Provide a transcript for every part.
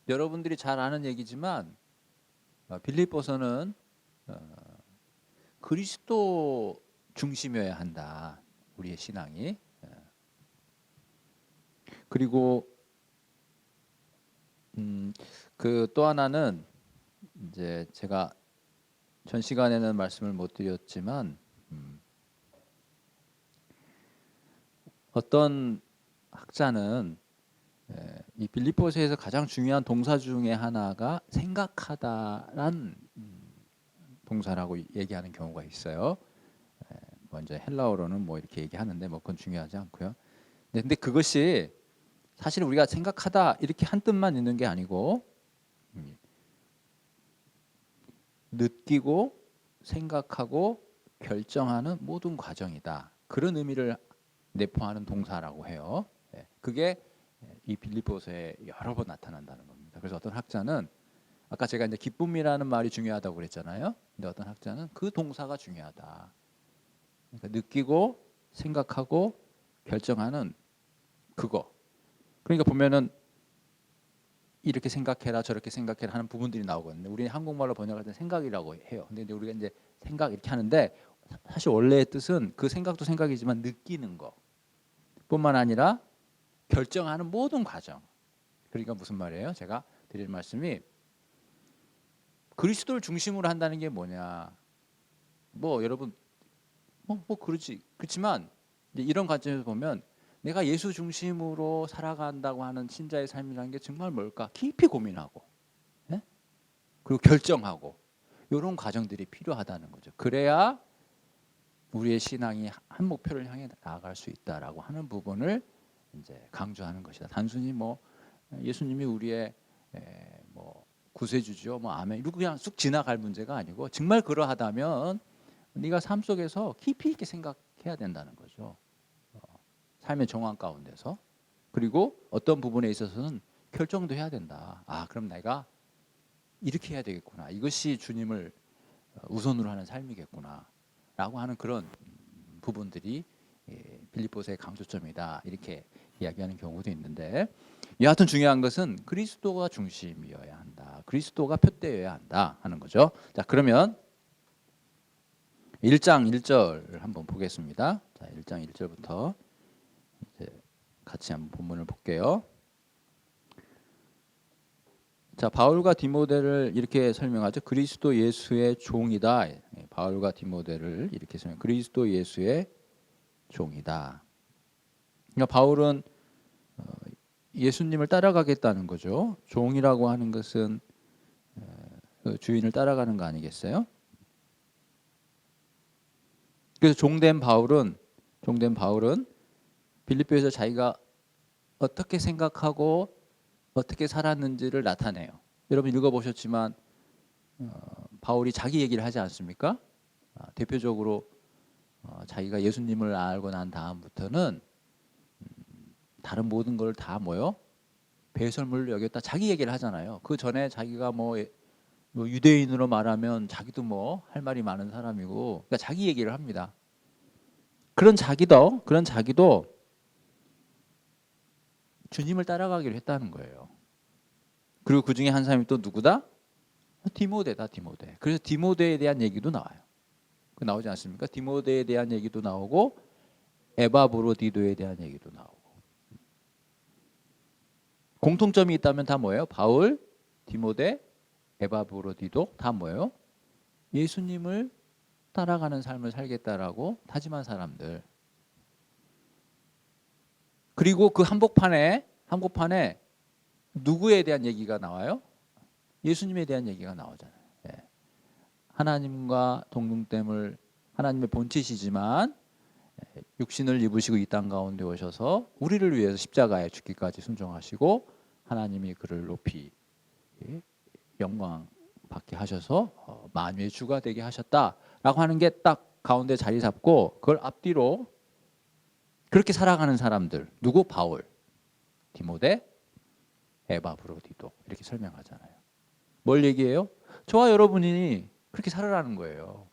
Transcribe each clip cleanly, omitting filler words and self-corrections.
여러분들이 잘 아는 얘기지만 빌립보서는 그리스도 중심이어야 한다. 우리의 신앙이. 그리고 그 또 하나는 이제 제가 전 시간에는 말씀을 못 드렸지만 어떤 학자는 이 빌립보서에서 가장 중요한 동사 중에 하나가 생각하다란 동사라고 얘기하는 경우가 있어요. 먼저 헬라어로는 뭐 이렇게 얘기하는데 뭐 그건 중요하지 않고요. 근데 그것이 사실 우리가 생각하다 이렇게 한 뜻만 있는 게 아니고 느끼고 생각하고 결정하는 모든 과정이다. 그런 의미를 내포하는 동사라고 해요. 그게 이 빌립보서에 여러 번 나타난다는 겁니다. 그래서 어떤 학자는 아까 제가 이제 기쁨이라는 말이 중요하다고 그랬잖아요. 근데 어떤 학자는 그 동사가 중요하다. 그러니까 느끼고 생각하고 결정하는 그거. 그러니까 보면은 이렇게 생각해라 저렇게 생각해라 하는 부분들이 나오거든요. 우리는 한국말로 번역할 때 생각이라고 해요. 근데 우리가 이제 생각 이렇게 하는데 사실 원래의 뜻은 그 생각도 생각이지만 느끼는 거 뿐만 아니라 결정하는 모든 과정. 그러니까 무슨 말이에요? 제가 드릴 말씀이 그리스도를 중심으로 한다는 게 뭐냐? 뭐 여러분 뭐 그렇지. 그렇지만 이런 관점에서 보면 내가 예수 중심으로 살아간다고 하는 신자의 삶이라는 게 정말 뭘까? 깊이 고민하고, 예? 그리고 결정하고 이런 과정들이 필요하다는 거죠. 그래야 우리의 신앙이 한 목표를 향해 나아갈 수 있다라고 하는 부분을 이제 강조하는 것이다. 단순히 뭐 예수님이 우리의 뭐 구세주죠, 뭐 아멘 이러고 그냥 쑥 지나갈 문제가 아니고 정말 그러하다면 네가 삶 속에서 깊이 있게 생각해야 된다는 거죠. 삶의 정황 가운데서. 그리고 어떤 부분에 있어서는 결정도 해야 된다. 아, 그럼 내가 이렇게 해야 되겠구나. 이것이 주님을 우선으로 하는 삶이겠구나. 라고 하는 그런 부분들이 빌립보서의 강조점이다. 이렇게 이야기하는 경우도 있는데 여하튼 중요한 것은 그리스도가 중심이어야 한다. 그리스도가 표대여야 한다 하는 거죠. 자, 그러면 1장 1절 한번 보겠습니다. 자, 1장 1절부터 이제 같이 한번 본문을 볼게요. 자, 바울과 디모데를 이렇게 설명하죠. 그리스도 예수의 종이다. 바울과 디모데를 이렇게 설명. 그리스도 예수의 종이다. 그러니까 바울은 예수님을 따라가겠다는 거죠. 종이라고 하는 것은 그 주인을 따라가는 거 아니겠어요? 그래서 종된 바울은 빌립보에서 자기가 어떻게 생각하고 어떻게 살았는지를 나타내요. 여러분 읽어보셨지만 바울이 자기 얘기를 하지 않습니까? 대표적으로 자기가 예수님을 알고 난 다음부터는 다른 모든 걸 다 뭐요? 배설물로 여겼다 자기 얘기를 하잖아요. 그 전에 자기가 뭐 유대인으로 말하면 자기도 뭐 할 말이 많은 사람이고 그러니까 자기 얘기를 합니다. 그런 자기도 주님을 따라가기로 했다는 거예요. 그리고 그 중에 한 사람이 또 누구다? 디모데다, 디모데. 그래서 디모데에 대한 얘기도 나와요. 그 나오지 않습니까? 디모데에 대한 얘기도 나오고 에바브로디도에 대한 얘기도 나오고. 공통점이 있다면 다 뭐예요? 바울, 디모데, 에바브로디도 다 뭐예요? 예수님을 따라가는 삶을 살겠다라고 다짐한 사람들. 그리고 그 한복판에 누구에 대한 얘기가 나와요? 예수님에 대한 얘기가 나오잖아요. 예. 하나님과 동등됨을 하나님의 본체시지만 육신을 입으시고 이 땅 가운데 오셔서 우리를 위해서 십자가에 죽기까지 순종하시고 하나님이 그를 높이 영광 받게 하셔서 만유의 주가 되게 하셨다라고 하는 게 딱 가운데 자리 잡고 그걸 앞뒤로 그렇게 살아가는 사람들 누구? 바울, 디모데, 에바브로디도 이렇게 설명하잖아요. 뭘 얘기해요? 저와 여러분이 그렇게 살아라는 거예요.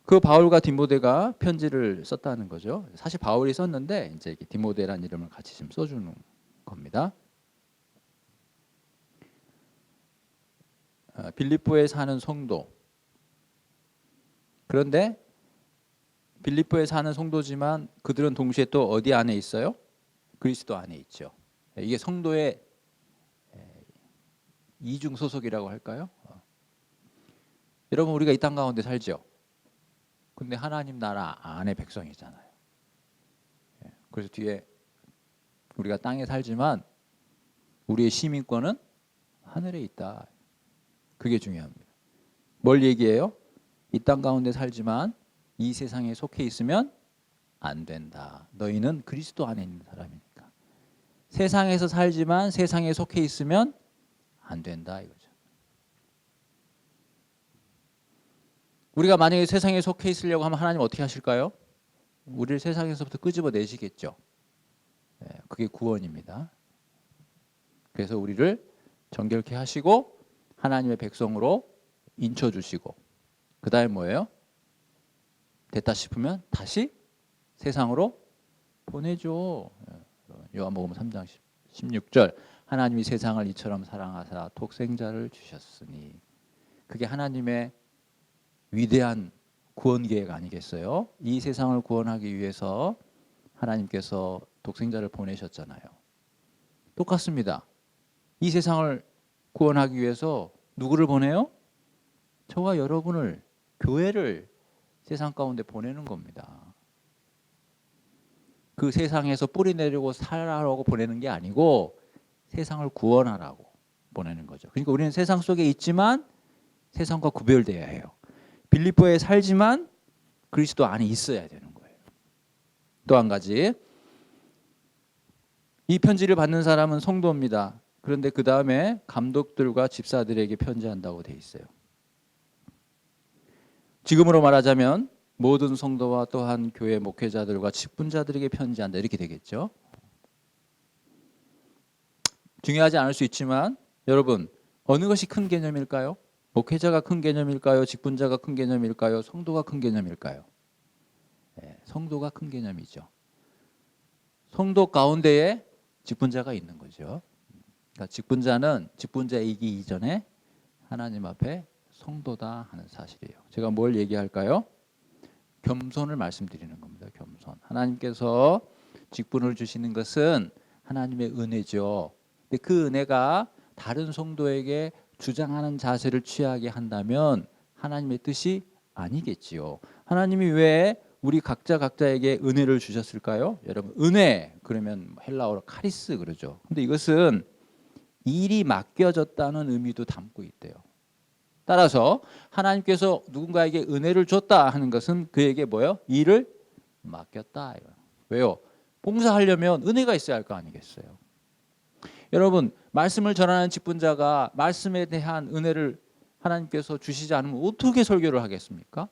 그 바울과 디모데가 편지를 썼다는 거죠. 사실 바울이 썼는데 이제 디모데라는 이름을 같이 지금 써주는 겁니다. 겁니다. 빌립보에 사는 성도. 그런데 빌립보에 사는 성도지만 그들은 동시에 또 어디 안에 있어요? 그리스도 안에 있죠. 이게 성도의 이중 소속이라고 할까요? 여러분, 우리가 이 땅 가운데 살죠. 근데 하나님 나라 안의 백성이잖아요. 그래서 뒤에 우리가 땅에 살지만 우리의 시민권은 하늘에 있다. 그게 중요합니다. 뭘 얘기해요? 이 땅 가운데 살지만 이 세상에 속해 있으면 안 된다. 너희는 그리스도 안에 있는 사람이니까. 세상에서 살지만 세상에 속해 있으면 안 된다 이거죠. 우리가 만약에 세상에 속해 있으려고 하면 하나님 어떻게 하실까요? 우리를 세상에서부터 끄집어 내시겠죠. 그게 구원입니다. 그래서 우리를 정결케 하시고 하나님의 백성으로 인쳐주시고 그 다음에 뭐예요? 됐다 싶으면 다시 세상으로 보내줘. 요한복음 3장 16절 하나님이 세상을 이처럼 사랑하사 독생자를 주셨으니 그게 하나님의 위대한 구원 계획 아니겠어요? 이 세상을 구원하기 위해서 하나님께서 독생자를 보내셨잖아요. 똑같습니다. 이 세상을 구원하기 위해서 누구를 보내요? 저와 여러분을, 교회를 세상 가운데 보내는 겁니다. 그 세상에서 뿌리 내리고 살아라고 보내는 게 아니고 세상을 구원하라고 보내는 거죠. 그러니까 우리는 세상 속에 있지만 세상과 구별되어야 해요. 빌립보에 살지만 그리스도 안에 있어야 되는 거예요. 또 한 가지, 이 편지를 받는 사람은 성도입니다. 그런데 그 다음에 감독들과 집사들에게 편지한다고 돼 있어요. 지금으로 말하자면 모든 성도와 또한 교회 목회자들과 직분자들에게 편지한다 이렇게 되겠죠. 중요하지 않을 수 있지만 여러분, 어느 것이 큰 개념일까요? 목회자가 큰 개념일까요? 직분자가 큰 개념일까요? 성도가 큰 개념일까요? 성도가 큰 개념이죠. 성도 가운데에 직분자가 있는 거죠. 그러니까 직분자는 직분자이기 이전에 하나님 앞에 성도다 하는 사실이에요. 제가 뭘 얘기할까요? 겸손을 말씀드리는 겁니다. 겸손. 하나님께서 직분을 주시는 것은 하나님의 은혜죠. 근데 그 은혜가 다른 성도에게 주장하는 자세를 취하게 한다면 하나님의 뜻이 아니겠지요. 하나님이 왜 우리 각자에게 은혜를 주셨을까요? 여러분, 은혜 그러면 헬라어로 카리스 그러죠. 근데 이것은 일이 맡겨졌다는 의미도 담고 있대요. 따라서 하나님께서 누군가에게 은혜를 줬다 하는 것은 그에게 뭐예요? 일을 맡겼다. 왜요? 봉사하려면 은혜가 있어야 할 거 아니겠어요? 여러분, 말씀을 전하는 직분자가 말씀에 대한 은혜를 하나님께서 주시지 않으면 어떻게 설교를 하겠습니까?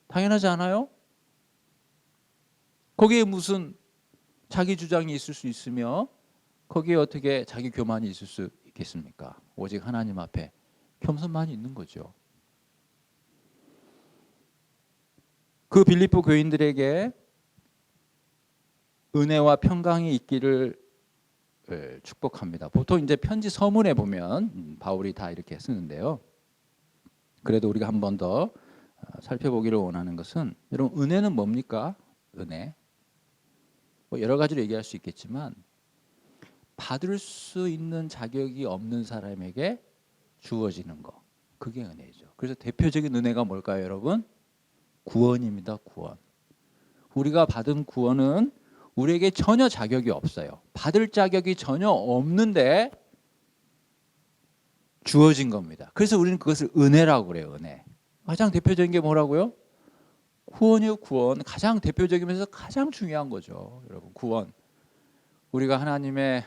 당연하지 않아요? 거기에 무슨 자기 주장이 있을 수 있으며 거기에 어떻게 자기 교만이 있을 수 있겠습니까? 오직 하나님 앞에 겸손만 있는 거죠. 그 빌립보 교인들에게 은혜와 평강이 있기를 축복합니다. 보통 이제 편지 서문에 보면 바울이 다 이렇게 쓰는데요. 그래도 우리가 한 번 더 살펴보기를 원하는 것은 여러분, 은혜는 뭡니까? 은혜. 뭐 여러 가지로 얘기할 수 있겠지만 받을 수 있는 자격이 없는 사람에게 주어지는 거, 그게 은혜죠. 그래서 대표적인 은혜가 뭘까요, 여러분? 구원입니다. 구원. 우리가 받은 구원은 우리에게 전혀 자격이 없어요. 받을 자격이 전혀 없는데 주어진 겁니다. 그래서 우리는 그것을 은혜라고 그래요. 은혜. 가장 대표적인 게 뭐라고요? 구원이요. 구원. 가장 대표적이면서 가장 중요한 거죠. 여러분, 구원. 우리가 하나님의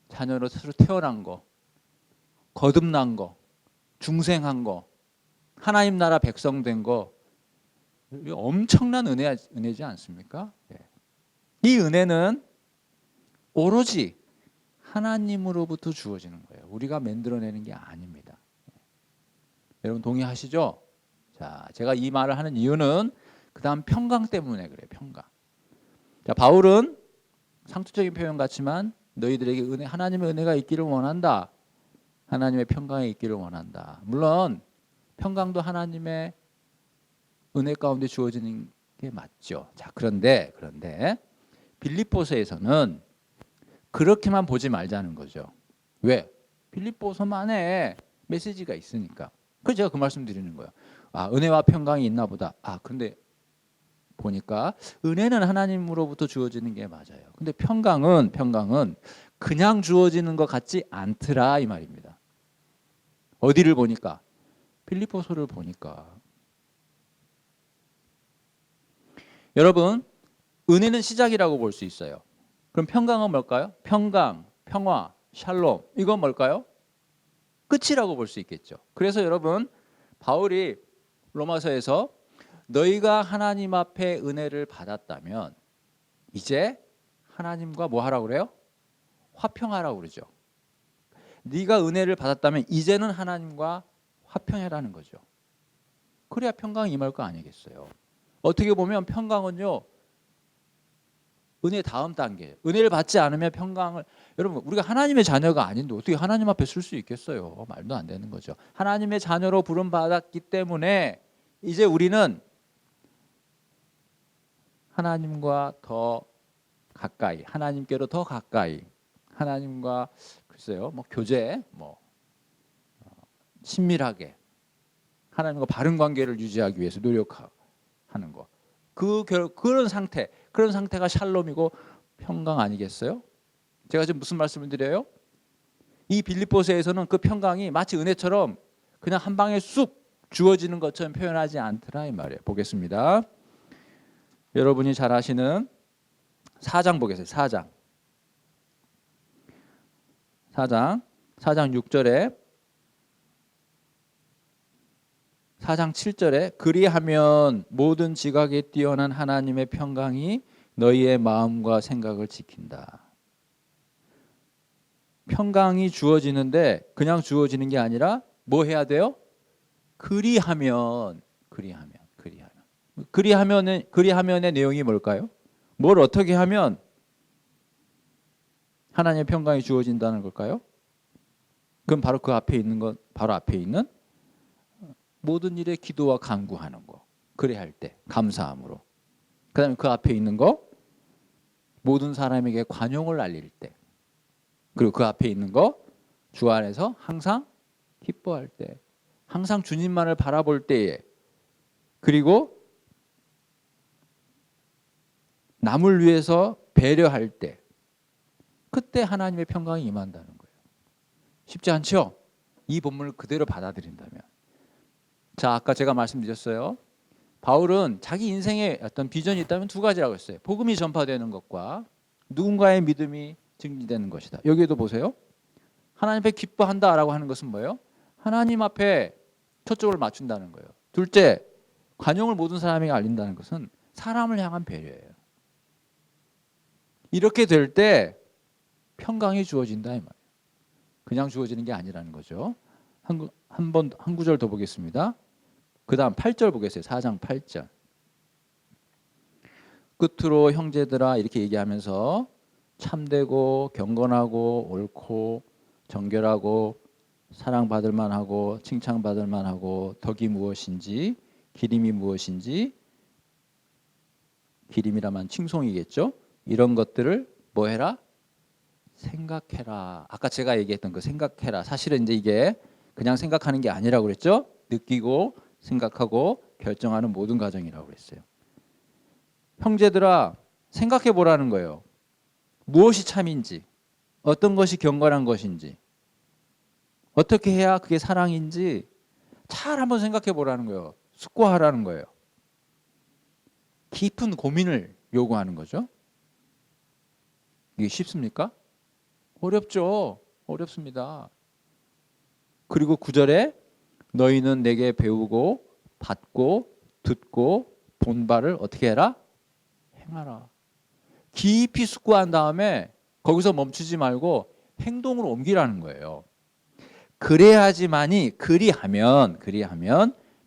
자녀로 스스로 태어난 거, 거듭난 거, 중생한 거, 하나님 나라 백성 된 거, 엄청난 은혜지 않습니까? 이 은혜는 오로지 하나님으로부터 주어지는 거예요. 우리가 만들어내는 게 아닙니다. 여러분 동의하시죠? 자, 제가 이 말을 하는 이유는 그 다음 평강 때문에 그래요. 평강. 자, 바울은 상투적인 표현 같지만 너희들에게 은혜, 하나님의 은혜가 있기를 원한다. 하나님의 평강이 있기를 원한다. 물론 평강도 하나님의 은혜 가운데 주어지는 게 맞죠. 자, 그런데 빌립보서에서는 그렇게만 보지 말자는 거죠. 왜? 빌립보서만의 메시지가 있으니까. 그래서 제가 그 말씀 드리는 거예요. 아, 은혜와 평강이 있나 보다. 아, 근데 보니까 은혜는 하나님으로부터 주어지는 게 맞아요. 근데 평강은 그냥 주어지는 것 같지 않더라 이 말입니다. 어디를 보니까? 빌립보서를 보니까. 여러분, 은혜는 시작이라고 볼 수 있어요. 그럼 평강은 뭘까요? 평강, 평화, 샬롬, 이건 뭘까요? 끝이라고 볼 수 있겠죠. 그래서 여러분, 바울이 로마서에서 너희가 하나님 앞에 은혜를 받았다면 이제 하나님과 뭐 하라고 그래요? 화평하라고 그러죠. 네가 은혜를 받았다면 이제는 하나님과 화평해라는 거죠. 그래야 평강이 임할 거 아니겠어요. 어떻게 보면 평강은요, 은혜 다음 단계. 은혜를 받지 않으면 평강을, 여러분 우리가 하나님의 자녀가 아닌데 어떻게 하나님 앞에 쓸 수 있겠어요? 말도 안 되는 거죠. 하나님의 자녀로 부름 받았기 때문에 이제 우리는 하나님과 더 가까이, 하나님께로 더 가까이, 하나님과 글쎄요, 뭐 교제, 뭐 친밀하게 하나님과 바른 관계를 유지하기 위해서 노력하는 거. 그런 상태가 샬롬이고 평강 아니겠어요? 제가 지금 무슨 말씀을 드려요? 이 빌립보서에서는 그 평강이 마치 은혜처럼 그냥 한 방에 쑥 주어지는 것처럼 표현하지 않더라 이 말이에요. 보겠습니다. 여러분이 잘 아시는 4장 보겠습니다. 4장 6절에 4장 7절에 그리하면 모든 지각에 뛰어난 하나님의 평강이 너희의 마음과 생각을 지킨다. 평강이 주어지는데 그냥 주어지는 게 아니라 뭐 해야 돼요? 그리하면의 내용이 뭘까요? 뭘 어떻게 하면 하나님의 평강이 주어진다는 걸까요? 그럼 바로 그 앞에 있는 것, 바로 앞에 있는 모든 일에 기도와 간구하는 거. 그래 할 때 감사함으로. 그다음에 그 앞에 있는 거 모든 사람에게 관용을 알릴 때. 그리고 그 앞에 있는 거 주 안에서 항상 기뻐할 때. 항상 주님만을 바라볼 때에. 그리고 남을 위해서 배려할 때. 그때 하나님의 평강이 임한다는 거예요. 쉽지 않죠? 이 본문을 그대로 받아들인다면. 자, 아까 제가 말씀드렸어요. 바울은 자기 인생에 어떤 비전이 있다면 두 가지라고 했어요. 복음이 전파되는 것과 누군가의 믿음이 증진되는 것이다. 여기에도 보세요. 하나님 앞에 기뻐한다라고 하는 것은 뭐예요? 하나님 앞에 초점을 맞춘다는 거예요. 둘째, 관용을 모든 사람에게 알린다는 것은 사람을 향한 배려예요. 이렇게 될 때 평강이 주어진다 이 말이에요. 그냥 주어지는 게 아니라는 거죠. 한 구절 더 보겠습니다. 그 다음 8절 보겠어요. 4장 8절. 끝으로 형제들아 이렇게 얘기하면서 참되고 경건하고 옳고 정결하고 사랑받을 만하고 칭찬받을 만하고 덕이 무엇인지 기림이 무엇인지, 기림이라면 칭송이겠죠. 이런 것들을 뭐 해라? 생각해라. 아까 제가 얘기했던 그 생각해라. 사실은 이제 이게 그냥 생각하는 게 아니라고 그랬죠. 느끼고 생각하고 결정하는 모든 과정이라고 그랬어요. 형제들아 생각해 보라는 거예요. 무엇이 참인지, 어떤 것이 경건한 것인지, 어떻게 해야 그게 사랑인지 잘 한번 생각해 보라는 거예요. 숙고하라는 거예요. 깊은 고민을 요구하는 거죠. 이게 쉽습니까? 어렵죠. 어렵습니다. 그리고 9절에 너희는 내게 배우고 받고 듣고 본 바를 어떻게 해라? 행하라. 깊이 숙고한 다음에 거기서 멈추지 말고 행동으로 옮기라는 거예요. 그리하면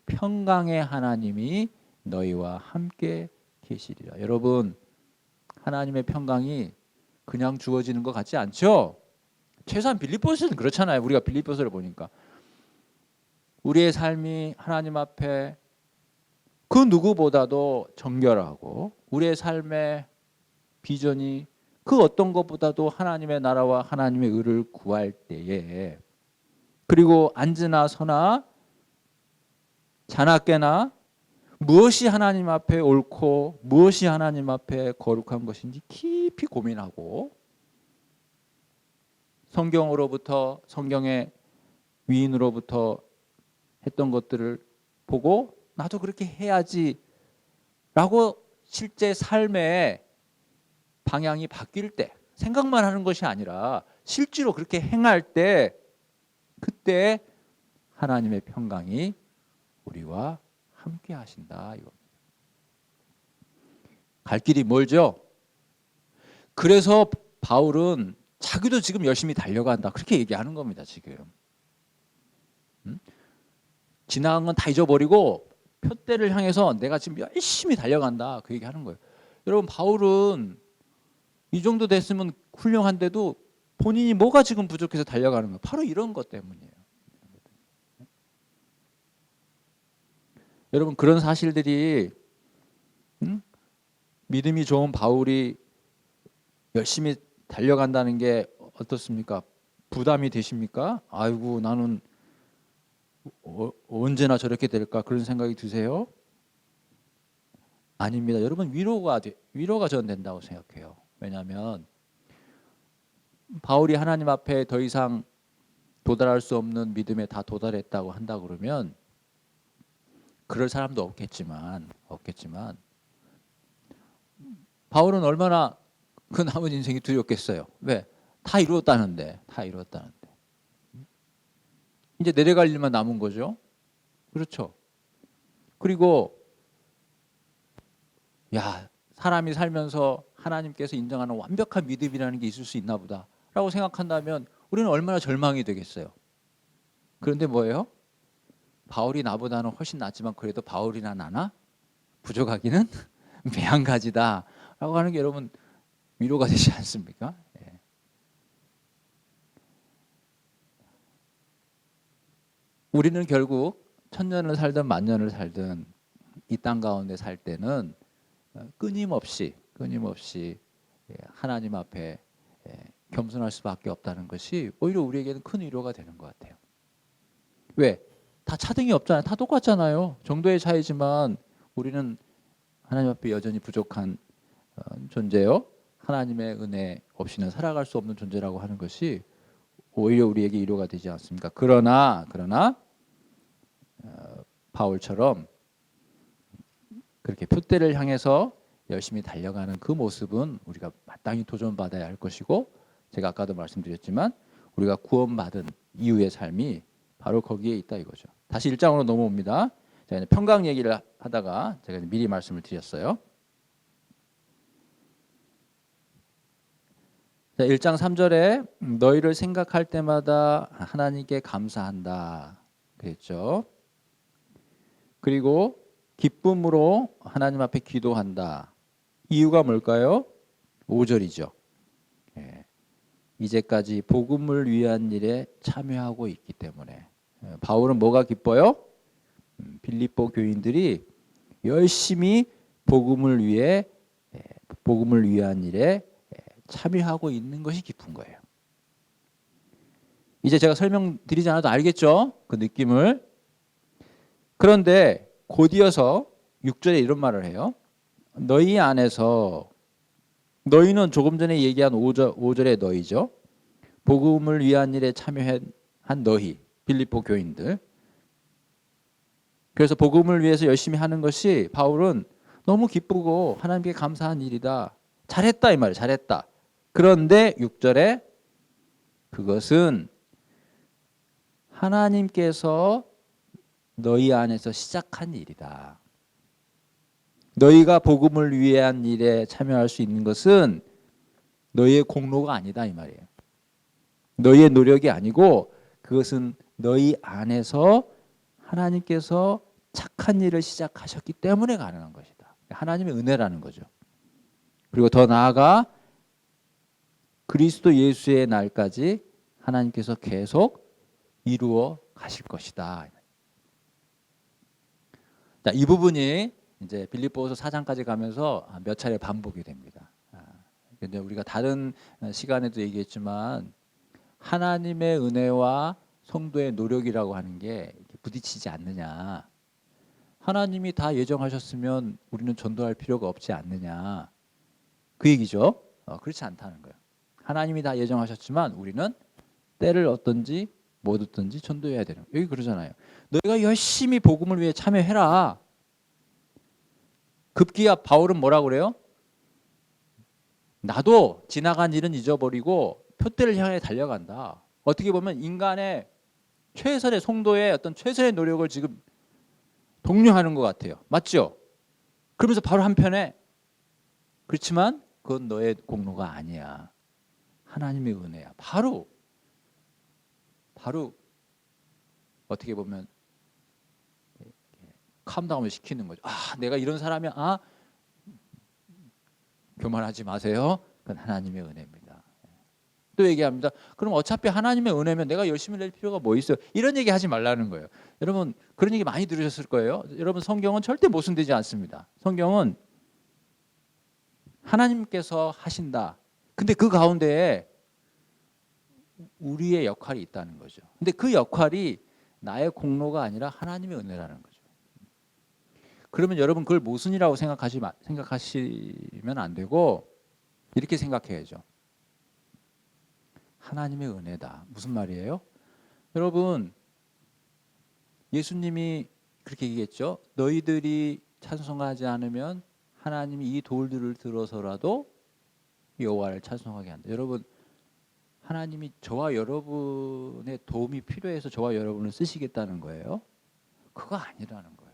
평강의 하나님이 너희와 함께 계시리라. 여러분, 하나님의 평강이 그냥 주어지는 것 같지 않죠? 최소한 빌립보서는 그렇잖아요. 우리가 빌립보서를 보니까 우리의 삶이 하나님 앞에 그 누구보다도 정결하고 우리의 삶의 비전이 그 어떤 것보다도 하나님의 나라와 하나님의 의를 구할 때에, 그리고 앉으나 서나 자나 깨나 무엇이 하나님 앞에 옳고 무엇이 하나님 앞에 거룩한 것인지 깊이 고민하고 성경으로부터, 성경의 위인으로부터 했던 것들을 보고 나도 그렇게 해야지 라고 실제 삶의 방향이 바뀔 때, 생각만 하는 것이 아니라 실제로 그렇게 행할 때, 그때 하나님의 평강이 우리와 함께 하신다. 이겁니다. 갈 길이 멀죠? 그래서 바울은 자기도 지금 열심히 달려간다, 그렇게 얘기하는 겁니다. 지금 지나간 건 다 잊어버리고 표대를 향해서 내가 지금 열심히 달려간다, 그 얘기하는 거예요. 여러분, 바울은 이 정도 됐으면 훌륭한데도 본인이 뭐가 지금 부족해서 달려가는 거예요? 바로 이런 것 때문이에요. 여러분, 그런 사실들이 믿음이 좋은 바울이 열심히 달려간다는 게 어떻습니까? 부담이 되십니까? 아이고, 나는 언제나 저렇게 될까, 그런 생각이 드세요? 아닙니다. 여러분, 위로가 저는 된다고 생각해요. 왜냐하면 바울이 하나님 앞에 더 이상 도달할 수 없는 믿음에 다 도달했다고 한다 그러면 그럴 사람도 없겠지만 바울은 얼마나 그 남은 인생이 두렵겠어요. 왜? 다 이루었다는데. 이제 내려갈 일만 남은 거죠. 그렇죠. 그리고 사람이 살면서 하나님께서 인정하는 완벽한 믿음이라는 게 있을 수 있나 보다 라고 생각한다면 우리는 얼마나 절망이 되겠어요. 그런데 뭐예요? 바울이 나보다는 훨씬 낫지만 그래도 바울이나 나나 부족하기는 매한가지다 라고 하는 게 여러분 위로가 되지 않습니까? 예. 우리는 결국 천년을 살든 만년을 살든 이 땅 가운데 살 때는 끊임없이 하나님 앞에 겸손할 수밖에 없다는 것이 오히려 우리에게는 큰 위로가 되는 것 같아요. 왜? 다 차등이 없잖아요. 다 똑같잖아요. 정도의 차이지만 우리는 하나님 앞에 여전히 부족한 존재요. 하나님의 은혜 없이는 살아갈 수 없는 존재라고 하는 것이 오히려 우리에게 위로가 되지 않습니까? 그러나 바울처럼 그렇게 표대를 향해서 열심히 달려가는 그 모습은 우리가 마땅히 도전받아야 할 것이고, 제가 아까도 말씀드렸지만 우리가 구원받은 이후의 삶이 바로 거기에 있다 이거죠. 다시 1장으로 넘어옵니다. 제가 평강 얘기를 하다가 제가 미리 말씀을 드렸어요. 자, 1장 3절에 너희를 생각할 때마다 하나님께 감사한다 그랬죠. 그리고 기쁨으로 하나님 앞에 기도한다. 이유가 뭘까요? 5절이죠. 이제까지 복음을 위한 일에 참여하고 있기 때문에. 바울은 뭐가 기뻐요? 빌립보 교인들이 열심히 복음을 위한 일에 참여하고 있는 것이 기쁜 거예요. 이제 제가 설명드리지 않아도 알겠죠? 그 느낌을. 그런데 곧이어서 6절에 이런 말을 해요. 너희 안에서, 너희는 조금 전에 얘기한 5절의 너희죠. 복음을 위한 일에 참여한 너희, 빌립보 교인들. 그래서 복음을 위해서 열심히 하는 것이 바울은 너무 기쁘고 하나님께 감사한 일이다. 잘했다 이 말이에요. 잘했다. 그런데 6절에 그것은 하나님께서 너희 안에서 시작한 일이다. 너희가 복음을 위한 일에 참여할 수 있는 것은 너희의 공로가 아니다 이 말이에요. 너희의 노력이 아니고 그것은 너희 안에서 하나님께서 착한 일을 시작하셨기 때문에 가능한 것이다. 하나님의 은혜라는 거죠. 그리고 더 나아가 그리스도 예수의 날까지 하나님께서 계속 이루어 가실 것이다. 자, 이 부분이 이제 빌립보서 4장까지 가면서 몇 차례 반복이 됩니다. 근데 우리가 다른 시간에도 얘기했지만 하나님의 은혜와 성도의 노력이라고 하는 게 부딪히지 않느냐. 하나님이 다 예정하셨으면 우리는 전도할 필요가 없지 않느냐. 그 얘기죠. 그렇지 않다는 거예요. 하나님이 다 예정하셨지만 우리는 때를 얻든지 못 얻든지 전도해야 되는 거예요. 여기 그러잖아요. 너희가 열심히 복음을 위해 참여해라. 급기야 바울은 뭐라고 그래요? 나도 지나간 일은 잊어버리고 표대를 향해 달려간다. 어떻게 보면 인간의 최선의 성도의 어떤 최선의 노력을 지금 독려하는 것 같아요. 맞죠? 그러면서 바로 한편에 그렇지만 그건 너의 공로가 아니야. 하나님의 은혜야. 바로 어떻게 보면 캄다운을 시키는 거죠. 내가 이런 사람이야. 교만하지 마세요. 그건 하나님의 은혜입니다. 또 얘기합니다. 그럼 어차피 하나님의 은혜면 내가 열심히 낼 필요가 뭐 있어요? 이런 얘기 하지 말라는 거예요. 여러분 그런 얘기 많이 들으셨을 거예요. 여러분 성경은 절대 모순되지 않습니다. 성경은 하나님께서 하신다. 근데 그 가운데에 우리의 역할이 있다는 거죠. 근데 그 역할이 나의 공로가 아니라 하나님의 은혜라는 거죠. 그러면 여러분 그걸 모순이라고 생각하시면 안 되고 이렇게 생각해야죠. 하나님의 은혜다. 무슨 말이에요? 여러분 예수님이 그렇게 얘기했죠. 너희들이 찬송하지 않으면 하나님이 이 돌들을 들어서라도 여호와를 찬송하게 한다. 여러분 하나님이 저와 여러분의 도움이 필요해서 저와 여러분을 쓰시겠다는 거예요? 그거 아니라는 거예요.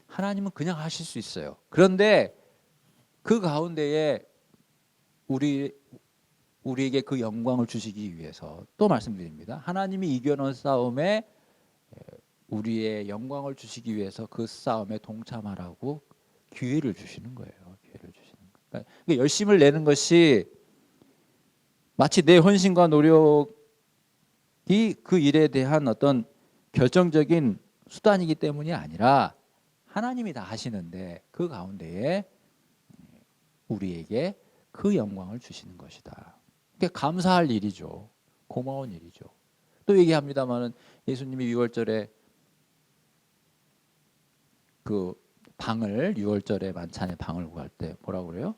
하나님은 그냥 하실 수 있어요. 그런데 그 가운데에 우리에게 그 영광을 주시기 위해서 또 말씀드립니다. 하나님이 이겨놓은 싸움에 우리의 영광을 주시기 위해서 그 싸움에 동참하라고 기회를 주시는 거예요. 그러니까 열심을 내는 것이 마치 내 헌신과 노력이 그 일에 대한 어떤 결정적인 수단이기 때문이 아니라 하나님이 다 하시는데 그 가운데에 우리에게 그 영광을 주시는 것이다. 그러니까 감사할 일이죠. 고마운 일이죠. 또 얘기합니다마는 예수님이 6월절에 그 방을 6월절에 만찬에 방을 구할 때 뭐라고 그래요?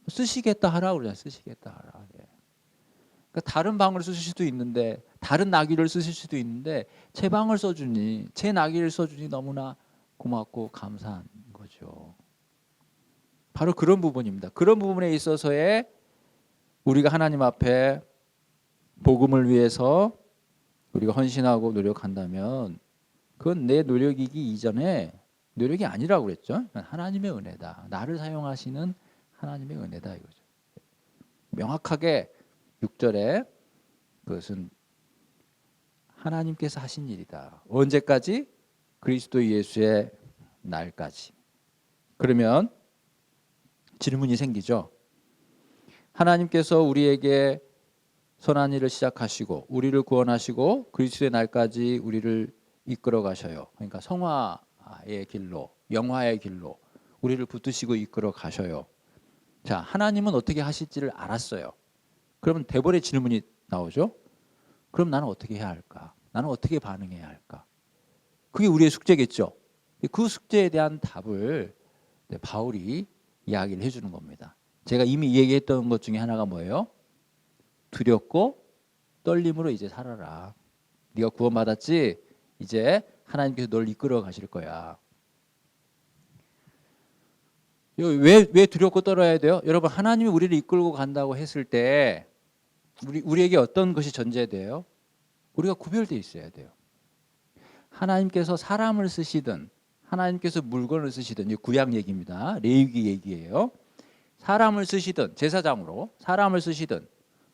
쓰시겠다 하라 그래요. 쓰시겠다 하라. 그러니까 다른 방을 쓰실 수도 있는데 다른 나귀를 쓰실 수도 있는데 제 방을 써주니 제 나귀를 써주니 너무나 고맙고 감사한 거죠. 바로 그런 부분입니다. 그런 부분에 있어서의 우리가 하나님 앞에 복음을 위해서 우리가 헌신하고 노력한다면 그건 내 노력이기 이전에 노력이 아니라고 그랬죠. 하나님의 은혜다. 나를 사용하시는 하나님의 은혜다 이거죠. 명확하게 6절에 그것은 하나님께서 하신 일이다. 언제까지? 그리스도 예수의 날까지. 그러면 질문이 생기죠. 하나님께서 우리에게 선한 일을 시작하시고 우리를 구원하시고 그리스도의 날까지 우리를 이끌어 가셔요. 그러니까 성화의 길로, 영화의 길로 우리를 붙드시고 이끌어 가셔요. 자, 하나님은 어떻게 하실지를 알았어요. 그러면 대번의 질문이 나오죠. 그럼 나는 어떻게 해야 할까? 나는 어떻게 반응해야 할까? 그게 우리의 숙제겠죠. 그 숙제에 대한 답을 바울이 이야기를 해주는 겁니다. 제가 이미 얘기했던 것 중에 하나가 뭐예요? 두렵고 떨림으로 이제 살아라. 네가 구원받았지? 이제 하나님께서 널 이끌어 가실 거야. 왜 두렵고 떨어야 돼요? 여러분 하나님이 우리를 이끌고 간다고 했을 때 우리에게 어떤 것이 전제돼요? 우리가 구별되어 있어야 돼요. 하나님께서 사람을 쓰시든 하나님께서 물건을 쓰시든 이 구약 얘기입니다. 레위기 얘기예요. 사람을 쓰시든 제사장으로 사람을 쓰시든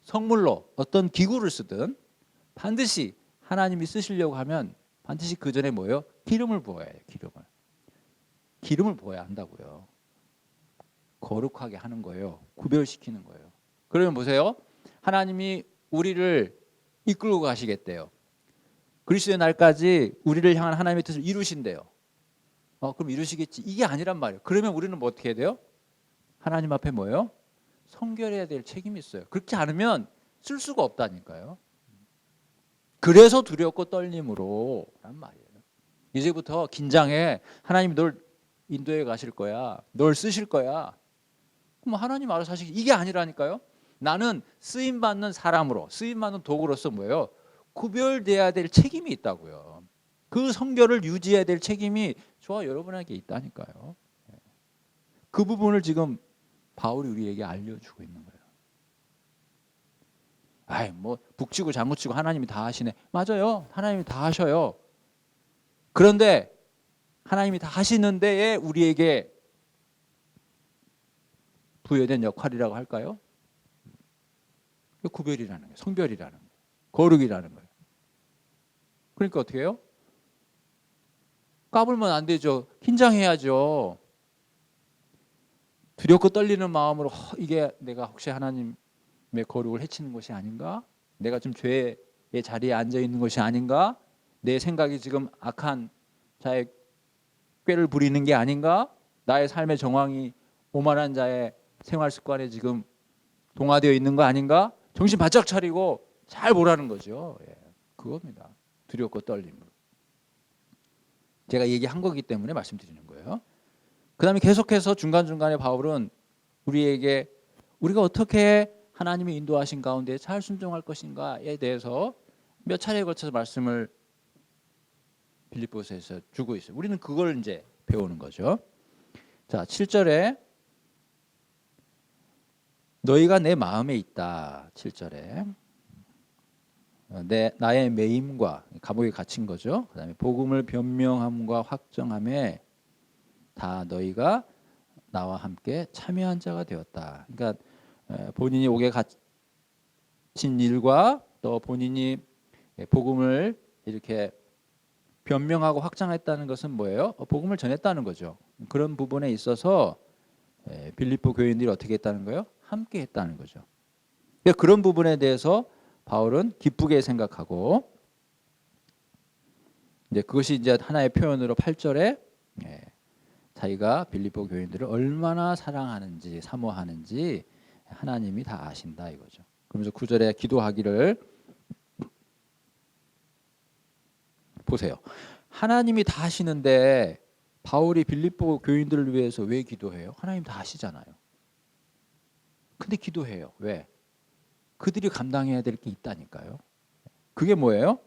성물로 어떤 기구를 쓰든 반드시 하나님이 쓰시려고 하면 반드시 그 전에 뭐예요? 기름을 부어야 해요. 기름을 부어야 한다고요. 거룩하게 하는 거예요. 구별시키는 거예요. 그러면 보세요. 하나님이 우리를 이끌고 가시겠대요. 그리스도의 날까지 우리를 향한 하나님의 뜻을 이루신대요. 그럼 이루시겠지. 이게 아니란 말이에요. 그러면 우리는 뭐 어떻게 해야 돼요? 하나님 앞에 뭐예요? 성결해야 될 책임이 있어요. 그렇지 않으면 쓸 수가 없다니까요. 그래서 두렵고 떨림으로 란 말이에요. 이제부터 긴장해. 하나님 널 인도해 가실 거야. 널 쓰실 거야. 그럼 하나님 알아서 하시기. 이게 아니라니까요. 나는 쓰임받는 사람으로, 쓰임받는 도구로서 뭐예요? 구별돼야 될 책임이 있다고요. 그 성결을 유지해야 될 책임이 저와 여러분에게 있다니까요. 그 부분을 지금 바울이 우리에게 알려주고 있는 거예요. 뭐 북치고 장구치고 하나님이 다 하시네. 맞아요. 하나님이 다 하셔요. 그런데 하나님이 다 하시는 데에 우리에게 부여된 역할이라고 할까요? 구별이라는 거예요. 성별이라는 거예요. 거룩이라는 거예요. 그러니까 어떻게 해요? 까불면 안 되죠. 긴장해야죠. 두렵고 떨리는 마음으로 이게 내가 혹시 하나님의 거룩을 해치는 것이 아닌가? 내가 좀 죄의 자리에 앉아 있는 것이 아닌가? 내 생각이 지금 악한 자의 꾀를 부리는 게 아닌가? 나의 삶의 정황이 오만한 자의 생활 습관에 지금 동화되어 있는 거 아닌가? 정신 바짝 차리고 잘 보라는 거죠. 그겁니다. 두렵고 떨림으로. 제가 얘기한 거기 때문에 말씀드리는 거예요. 그 다음에 계속해서 중간중간에 바울은 우리에게 우리가 어떻게 하나님의 인도하신 가운데 잘 순종할 것인가에 대해서 몇 차례에 걸쳐서 말씀을 빌립보서에서 주고 있어요. 우리는 그걸 이제 배우는 거죠. 자, 7절에 너희가 내 마음에 있다. 7절에 나의 매임과 감옥에 갇힌 거죠. 그다음에 복음을 변명함과 확정함에 다 너희가 나와 함께 참여한 자가 되었다. 그러니까 본인이 옥에 갇힌 일과 또 본인이 복음을 이렇게 변명하고 확장했다는 것은 뭐예요? 복음을 전했다는 거죠. 그런 부분에 있어서 빌립보 교인들이 어떻게 했다는 거예요? 함께 했다는 거죠. 그러니까 그런 부분에 대해서 바울은 기쁘게 생각하고 이제 그것이 이제 하나의 표현으로 8절에 자기가 빌립보 교인들을 얼마나 사랑하는지 사모하는지 하나님이 다 아신다 이거죠. 그러면서 9절에 기도하기를 보세요. 하나님이 다 하시는데 바울이 빌립보 교인들을 위해서 왜 기도해요? 하나님 다 하시잖아요. 근데 기도해요. 왜? 그들이 감당해야 될 게 있다니까요. 그게 뭐예요?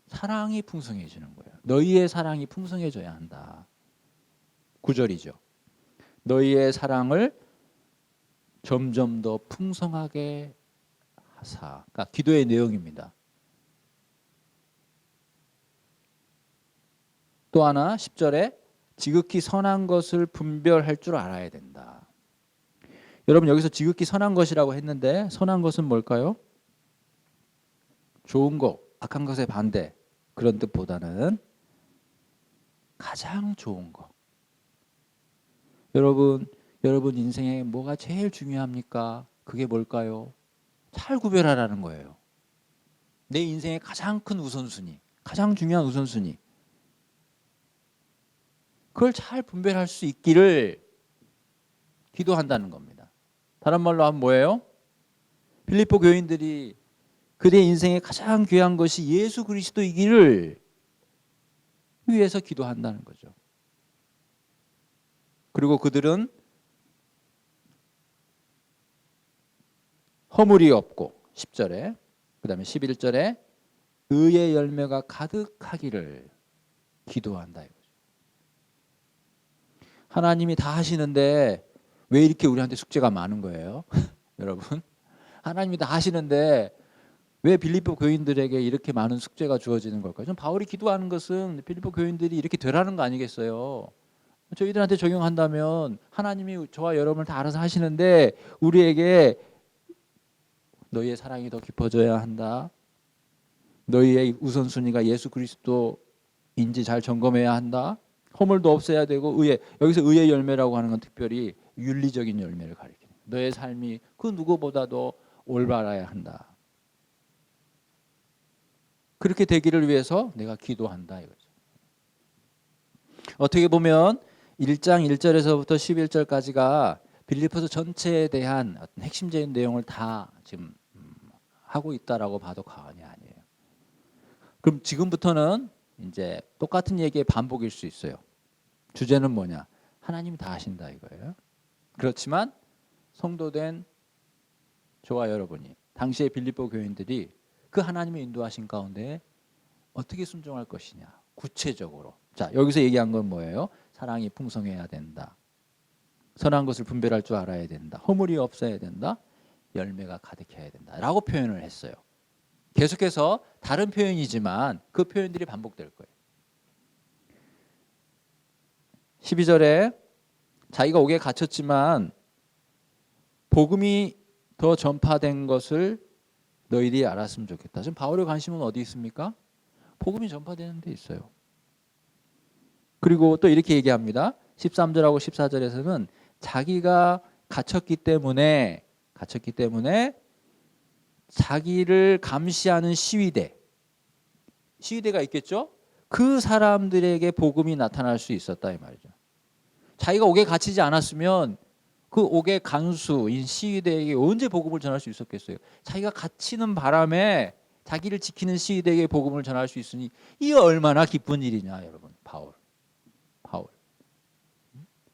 사랑이 풍성해지는 거예요. 너희의 사랑이 풍성해져야 한다. 9절이죠. 너희의 사랑을 점점 더 풍성하게 하사. 그러니까 기도의 내용입니다. 또 하나 10절에 지극히 선한 것을 분별할 줄 알아야 된다. 여러분 여기서 지극히 선한 것이라고 했는데 선한 것은 뭘까요? 좋은 것, 악한 것의 반대 그런 뜻보다는 가장 좋은 것. 여러분 인생에 뭐가 제일 중요합니까? 그게 뭘까요? 잘 구별하라는 거예요. 내 인생의 가장 큰 우선순위, 가장 중요한 우선순위. 그걸 잘 분별할 수 있기를 기도한다는 겁니다. 다른 말로 하면 뭐예요? 빌립보 교인들이 그들의 인생에 가장 귀한 것이 예수 그리스도이기를 위해서 기도한다는 거죠. 그리고 그들은 허물이 없고 10절에 그 다음에 11절에 의의 열매가 가득하기를 기도한다 이거죠. 하나님이 다 하시는데 왜 이렇게 우리한테 숙제가 많은 거예요? 여러분 하나님이 다 하시는데 왜 빌립보 교인들에게 이렇게 많은 숙제가 주어지는 걸까요? 좀 바울이 기도하는 것은 빌립보 교인들이 이렇게 되라는 거 아니겠어요? 저희들한테 적용한다면 하나님이 저와 여러분을 다 알아서 하시는데 우리에게 너희의 사랑이 더 깊어져야 한다. 너희의 우선순위가 예수 그리스도인지 잘 점검해야 한다. 허물도 없애야 되고 여기서 의의 열매라고 하는 건 특별히 윤리적인 열매를 가리키는 너의 삶이 그 누구보다도 올바라야 한다. 그렇게 되기를 위해서 내가 기도한다 이거죠. 어떻게 보면 1장 1절에서부터 11절까지가 빌립보서 전체에 대한 어떤 핵심적인 내용을 다 지금 하고 있다라고 봐도 과언이 아니에요. 그럼 지금부터는 이제 똑같은 얘기의 반복일 수 있어요. 주제는 뭐냐? 하나님이 다 하신다 이거예요. 그렇지만 성도된 저와 여러분이 당시의 빌립보 교인들이 그 하나님의 인도하신 가운데 어떻게 순종할 것이냐? 구체적으로. 자, 여기서 얘기한 건 뭐예요? 사랑이 풍성해야 된다. 선한 것을 분별할 줄 알아야 된다. 허물이 없어야 된다. 열매가 가득해야 된다. 라고 표현을 했어요. 계속해서 다른 표현이지만 그 표현들이 반복될 거예요. 12절에 자기가 옥에 갇혔지만 복음이 더 전파된 것을 너희들이 알았으면 좋겠다. 지금 바울의 관심은 어디 있습니까? 복음이 전파되는 데 있어요. 그리고 또 이렇게 얘기합니다. 13절하고 14절에서는 자기가 갇혔기 때문에 자기를 감시하는 시위대가 있겠죠? 그 사람들에게 복음이 나타날 수 있었다 이 말이죠. 자기가 옥에 갇히지 않았으면 그 옥의 간수인 시위대에게 언제 복음을 전할 수 있었겠어요? 자기가 갇히는 바람에 자기를 지키는 시위대에게 복음을 전할 수 있으니 이게 얼마나 기쁜 일이냐 여러분. 바울.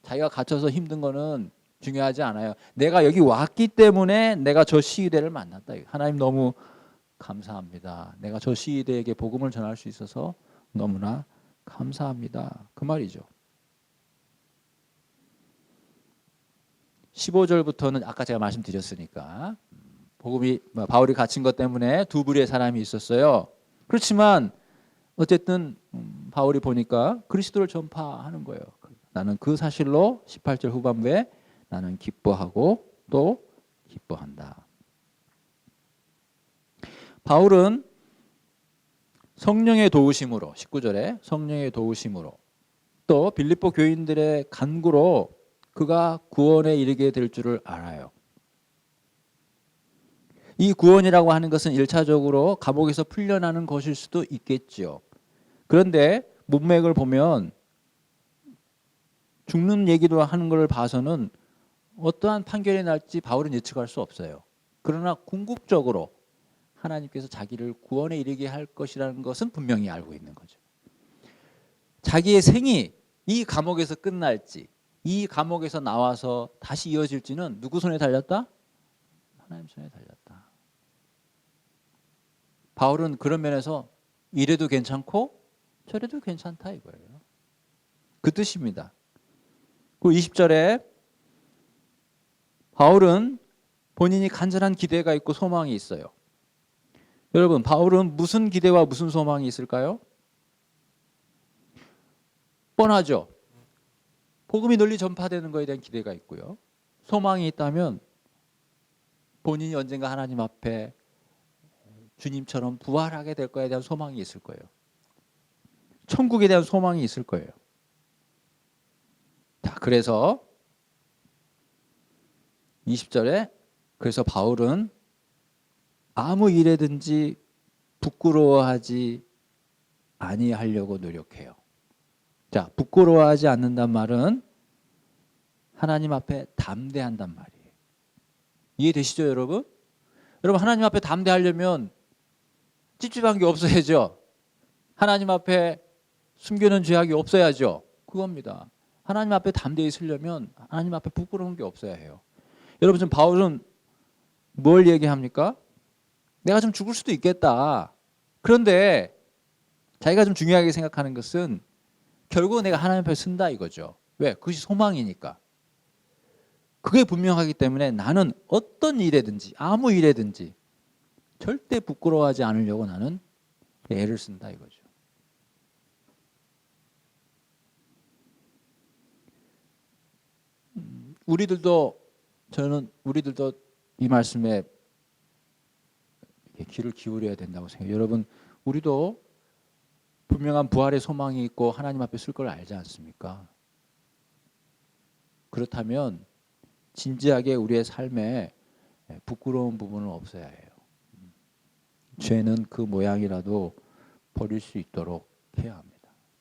자기가 갇혀서 힘든 거는 중요하지 않아요. 내가 여기 왔기 때문에 내가 저 시위대를 만났다. 하나님 너무 감사합니다. 내가 저 시위대에게 복음을 전할 수 있어서 너무나 감사합니다. 그 말이죠. 15절부터는 아까 제가 말씀드렸으니까 복음이 바울이 갇힌 것 때문에 두 부류의 사람이 있었어요. 그렇지만 어쨌든 바울이 보니까 그리스도를 전파하는 거예요. 나는 그 사실로 18절 후반부에 나는 기뻐하고 또 기뻐한다. 바울은 성령의 도우심으로 19절에 성령의 도우심으로 또 빌립보 교인들의 간구로 그가 구원에 이르게 될 줄을 알아요. 이 구원이라고 하는 것은 1차적으로 감옥에서 풀려나는 것일 수도 있겠죠. 그런데 문맥을 보면 죽는 얘기도 하는 것을 봐서는 어떠한 판결이 날지 바울은 예측할 수 없어요. 그러나 궁극적으로 하나님께서 자기를 구원에 이르게 할 것이라는 것은 분명히 알고 있는 거죠. 자기의 생이 이 감옥에서 끝날지 이 감옥에서 나와서 다시 이어질지는 누구 손에 달렸다? 하나님 손에 달렸다. 바울은 그런 면에서 이래도 괜찮고 저래도 괜찮다 이거예요. 그 뜻입니다. 그 20절에 바울은 본인이 간절한 기대가 있고 소망이 있어요. 여러분, 바울은 무슨 기대와 무슨 소망이 있을까요? 뻔하죠. 복음이 널리 전파되는 것에 대한 기대가 있고요. 소망이 있다면 본인이 언젠가 하나님 앞에 주님처럼 부활하게 될 거에 대한 소망이 있을 거예요. 천국에 대한 소망이 있을 거예요. 자, 그래서 20절에 그래서 바울은 아무 일에든지 부끄러워하지 아니하려고 노력해요. 자, 부끄러워하지 않는단 말은 하나님 앞에 담대한단 말이에요. 이해되시죠, 여러분? 여러분, 하나님 앞에 담대하려면 찝찝한 게 없어야죠. 하나님 앞에 숨기는 죄악이 없어야죠. 그겁니다. 하나님 앞에 담대히 서려면 하나님 앞에 부끄러운 게 없어야 해요. 여러분, 지금 바울은 뭘 얘기합니까? 내가 좀 죽을 수도 있겠다. 그런데 자기가 좀 중요하게 생각하는 것은 결국 내가 하나님 앞에 쓴다 이거죠. 왜? 그것이 소망이니까. 그게 분명하기 때문에 나는 어떤 일에든지 아무 일에든지 절대 부끄러워하지 않으려고 나는 애를 쓴다 이거죠. 우리들도 이 말씀에 귀를 기울여야 된다고 생각해요. 여러분, 우리도 분명한 부활의 소망이 있고 하나님 앞에 쓸 걸 알지 않습니까? 그렇다면 진지하게 우리의 삶에 부끄러운 부분은 없어야 해요. 죄는 그 모양이라도 버릴 수 있도록 해야 합니다.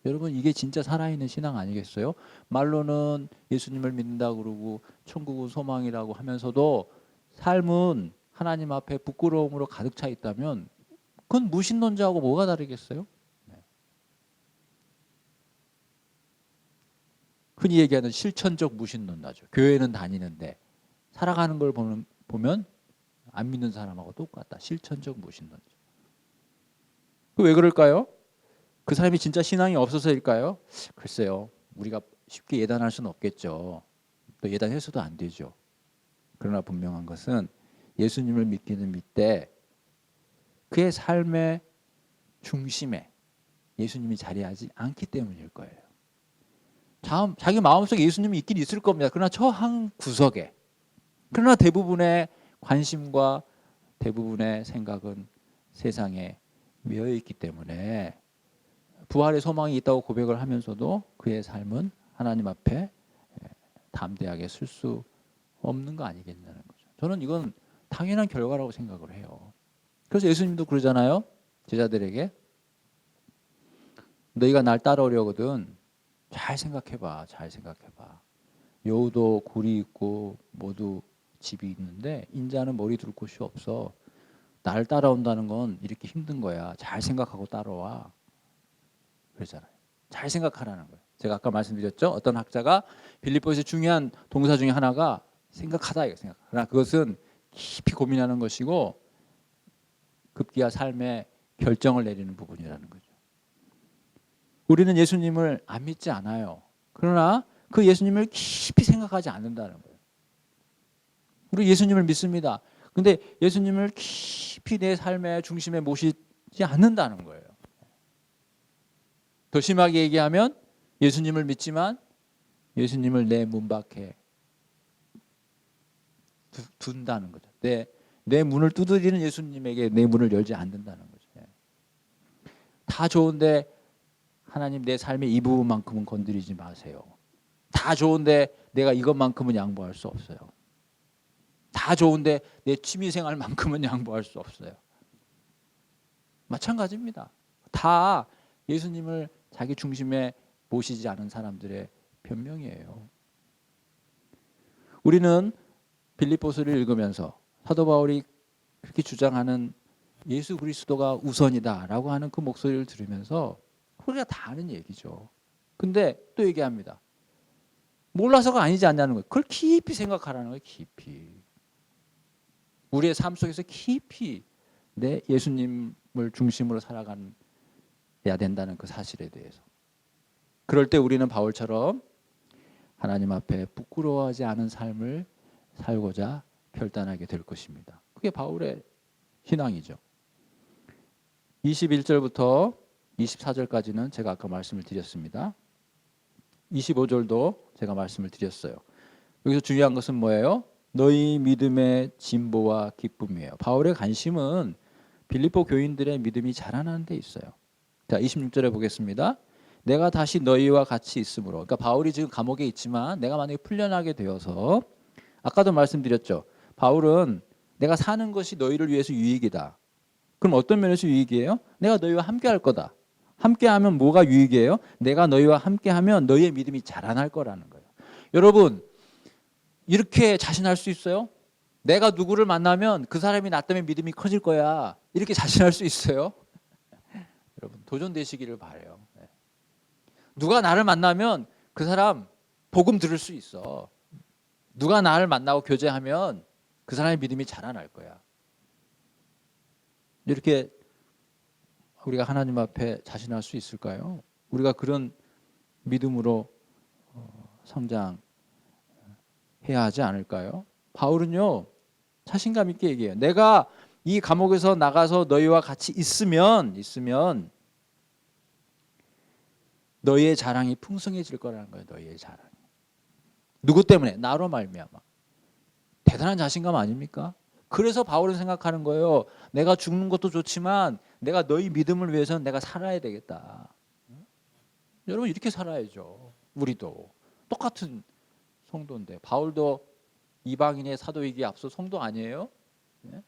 여러분 이게 진짜 살아있는 신앙 아니겠어요? 말로는 예수님을 믿는다 그러고 천국은 소망이라고 하면서도 삶은 하나님 앞에 부끄러움으로 가득 차 있다면 그건 무신론자하고 뭐가 다르겠어요? 흔히 얘기하는 실천적 무신론자죠. 교회는 다니는데 살아가는 걸 보면 안 믿는 사람하고 똑같다. 실천적 무신론자. 왜 그럴까요? 그 사람이 진짜 신앙이 없어서일까요? 글쎄요. 우리가 쉽게 예단할 수는 없겠죠. 또 예단해서도 안 되죠. 그러나 분명한 것은 예수님을 믿기는 믿되 그의 삶의 중심에 예수님이 자리하지 않기 때문일 거예요. 자기 마음속에 예수님이 있긴 있을 겁니다. 그러나 저 한 구석에. 그러나 대부분의 관심과 대부분의 생각은 세상에 매여 있기 때문에 부활의 소망이 있다고 고백을 하면서도 그의 삶은 하나님 앞에 담대하게 쓸 수 없는 거 아니겠냐는 거죠. 저는 이건 당연한 결과라고 생각을 해요. 그래서 예수님도 그러잖아요. 제자들에게 너희가 날 따라오려거든 잘 생각해봐. 잘 생각해봐. 여우도 굴이 있고 모두 집이 있는데 인자는 머리 둘 곳이 없어. 날 따라온다는 건 이렇게 힘든 거야. 잘 생각하고 따라와. 그러잖아요. 잘 생각하라는 거예요. 제가 아까 말씀드렸죠. 어떤 학자가 빌립보에서 중요한 동사 중에 하나가 생각하다 이거 생각. 그러나 그것은 깊이 고민하는 것이고 급기야 삶의 결정을 내리는 부분이라는 거죠. 우리는 예수님을 안 믿지 않아요. 그러나 그 예수님을 깊이 생각하지 않는다는 거예요. 우리 예수님을 믿습니다. 근데 예수님을 깊이 내 삶의 중심에 모시지 않는다는 거예요. 더 심하게 얘기하면 예수님을 믿지만 예수님을 내 문 밖에 둔다는 거죠. 내 문을 두드리는 예수님에게 내 문을 열지 않는다는 거죠. 다 좋은데 하나님 내 삶의 이 부분만큼은 건드리지 마세요. 다 좋은데 내가 이것만큼은 양보할 수 없어요. 다 좋은데 내 취미생활만큼은 양보할 수 없어요. 마찬가지입니다. 다 예수님을 자기 중심에 모시지 않은 사람들의 변명이에요. 우리는 빌립보서를 읽으면서 사도 바울이 그렇게 주장하는 예수 그리스도가 우선이다라고 하는 그 목소리를 들으면서 우리가 다 아는 얘기죠. 근데 또 얘기합니다. 몰라서가 아니지 않냐는 거예요. 그걸 깊이 생각하라는 거예요. 깊이. 우리의 삶 속에서 깊이 내 예수님을 중심으로 살아가야 된다는 그 사실에 대해서. 그럴 때 우리는 바울처럼 하나님 앞에 부끄러워하지 않은 삶을 살고자 결단하게 될 것입니다. 그게 바울의 신앙이죠. 21절부터 24절까지는 제가 아까 말씀을 드렸습니다. 25절도 제가 말씀을 드렸어요. 여기서 중요한 것은 뭐예요? 너희 믿음의 진보와 기쁨이에요. 바울의 관심은 빌립보 교인들의 믿음이 자라나는 데 있어요. 자, 26절에 보겠습니다. 내가 다시 너희와 같이 있으므로. 그러니까 바울이 지금 감옥에 있지만 내가 만약에 풀려나게 되어서 아까도 말씀드렸죠. 바울은 내가 사는 것이 너희를 위해서 유익이다. 그럼 어떤 면에서 유익이에요? 내가 너희와 함께 할 거다. 함께 하면 뭐가 유익이에요? 내가 너희와 함께 하면 너희의 믿음이 자라날 거라는 거예요. 여러분, 이렇게 자신할 수 있어요? 내가 누구를 만나면 그 사람이 나 때문에 믿음이 커질 거야. 이렇게 자신할 수 있어요? 여러분, 도전되시기를 바라요. 누가 나를 만나면 그 사람 복음 들을 수 있어. 누가 나를 만나고 교제하면 그 사람의 믿음이 자라날 거야. 이렇게 우리가 하나님 앞에 자신할 수 있을까요? 우리가 그런 믿음으로 성장해야 하지 않을까요? 바울은요, 자신감 있게 얘기해요. 내가 이 감옥에서 나가서 너희와 같이 있으면 너희의 자랑이 풍성해질 거라는 거예요. 너희의 자랑이. 누구 때문에? 나로 말미암아. 대단한 자신감 아닙니까? 그래서 바울은 생각하는 거예요. 내가 죽는 것도 좋지만 내가 너희 믿음을 위해서는 내가 살아야 되겠다. 여러분 이렇게 살아야죠. 우리도 똑같은 성도인데 바울도 이방인의 사도이기에 앞서 성도 아니에요? 예?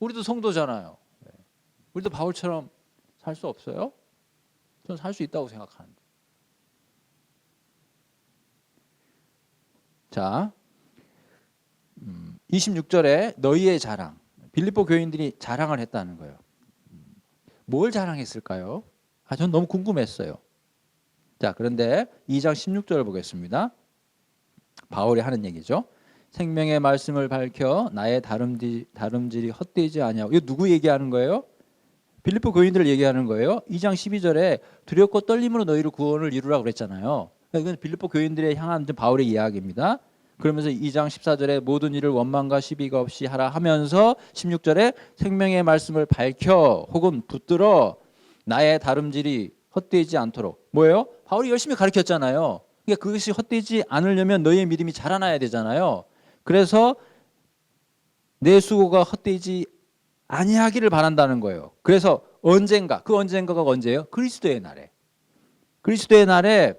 우리도 성도잖아요. 예. 우리도 바울처럼 살 수 없어요? 저는 살 수 있다고 생각하는데. 자, 26절에 너희의 자랑. 빌립보 교인들이 자랑을 했다는 거예요. 뭘 자랑했을까요? 전 너무 궁금했어요. 자, 그런데 2장 16절을 보겠습니다. 바울이 하는 얘기죠. 생명의 말씀을 밝혀 나의 다름질이 헛되지 아니하고. 이거 누구 얘기하는 거예요? 빌립보 교인들을 얘기하는 거예요. 2장 12절에 두렵고 떨림으로 너희를 구원을 이루라고 그랬잖아요. 이건 빌립보 교인들에 향한 바울의 이야기입니다. 그러면서 2장 14절에 모든 일을 원망과 시비가 없이 하라 하면서 16절에 생명의 말씀을 밝혀 혹은 붙들어 나의 다름질이 헛되지 않도록. 뭐예요? 바울이 열심히 가르쳤잖아요. 그러니까 그것이 헛되지 않으려면 너희의 믿음이 자라나야 되잖아요. 그래서 내 수고가 헛되지 아니하기를 바란다는 거예요. 그래서 언젠가, 그 언젠가가 언제예요? 그리스도의 날에. 그리스도의 날에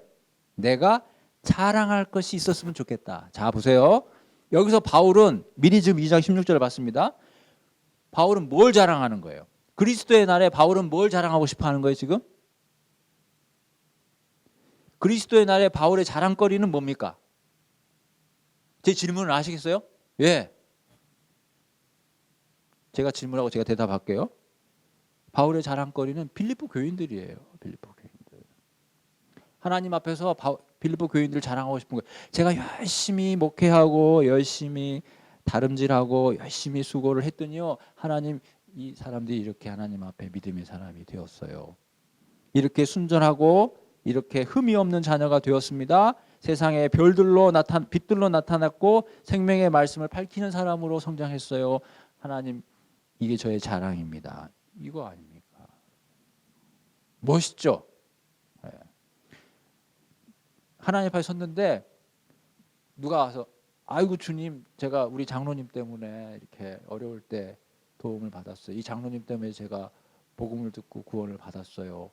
내가 자랑할 것이 있었으면 좋겠다. 자, 보세요. 여기서 바울은 미리 지금 2장 16절을 봤습니다. 바울은 뭘 자랑하는 거예요? 그리스도의 날에 바울은 뭘 자랑하고 싶어 하는 거예요, 지금? 그리스도의 날에 바울의 자랑거리는 뭡니까? 제 질문을 아시겠어요? 예. 제가 질문하고 제가 대답할게요. 바울의 자랑거리는 빌립보 교인들이에요. 빌립보 교인들. 하나님 앞에서 빌립보 교인들 자랑하고 싶은 거예요. 제가 열심히 목회하고 열심히 다름질하고 열심히 수고를 했더니요. 하나님, 이 사람들이 이렇게 하나님 앞에 믿음의 사람이 되었어요. 이렇게 순전하고 이렇게 흠이 없는 자녀가 되었습니다. 세상에 빛들로 나타났고 생명의 말씀을 밝히는 사람으로 성장했어요. 하나님, 이게 저의 자랑입니다. 이거 아닙니까? 멋있죠? 네. 하나님 앞에 섰는데 누가 와서 아이고 주님, 제가 우리 장로님 때문에 이렇게 어려울 때 도움을 받았어요. 이 장로님 때문에 제가 복음을 듣고 구원을 받았어요.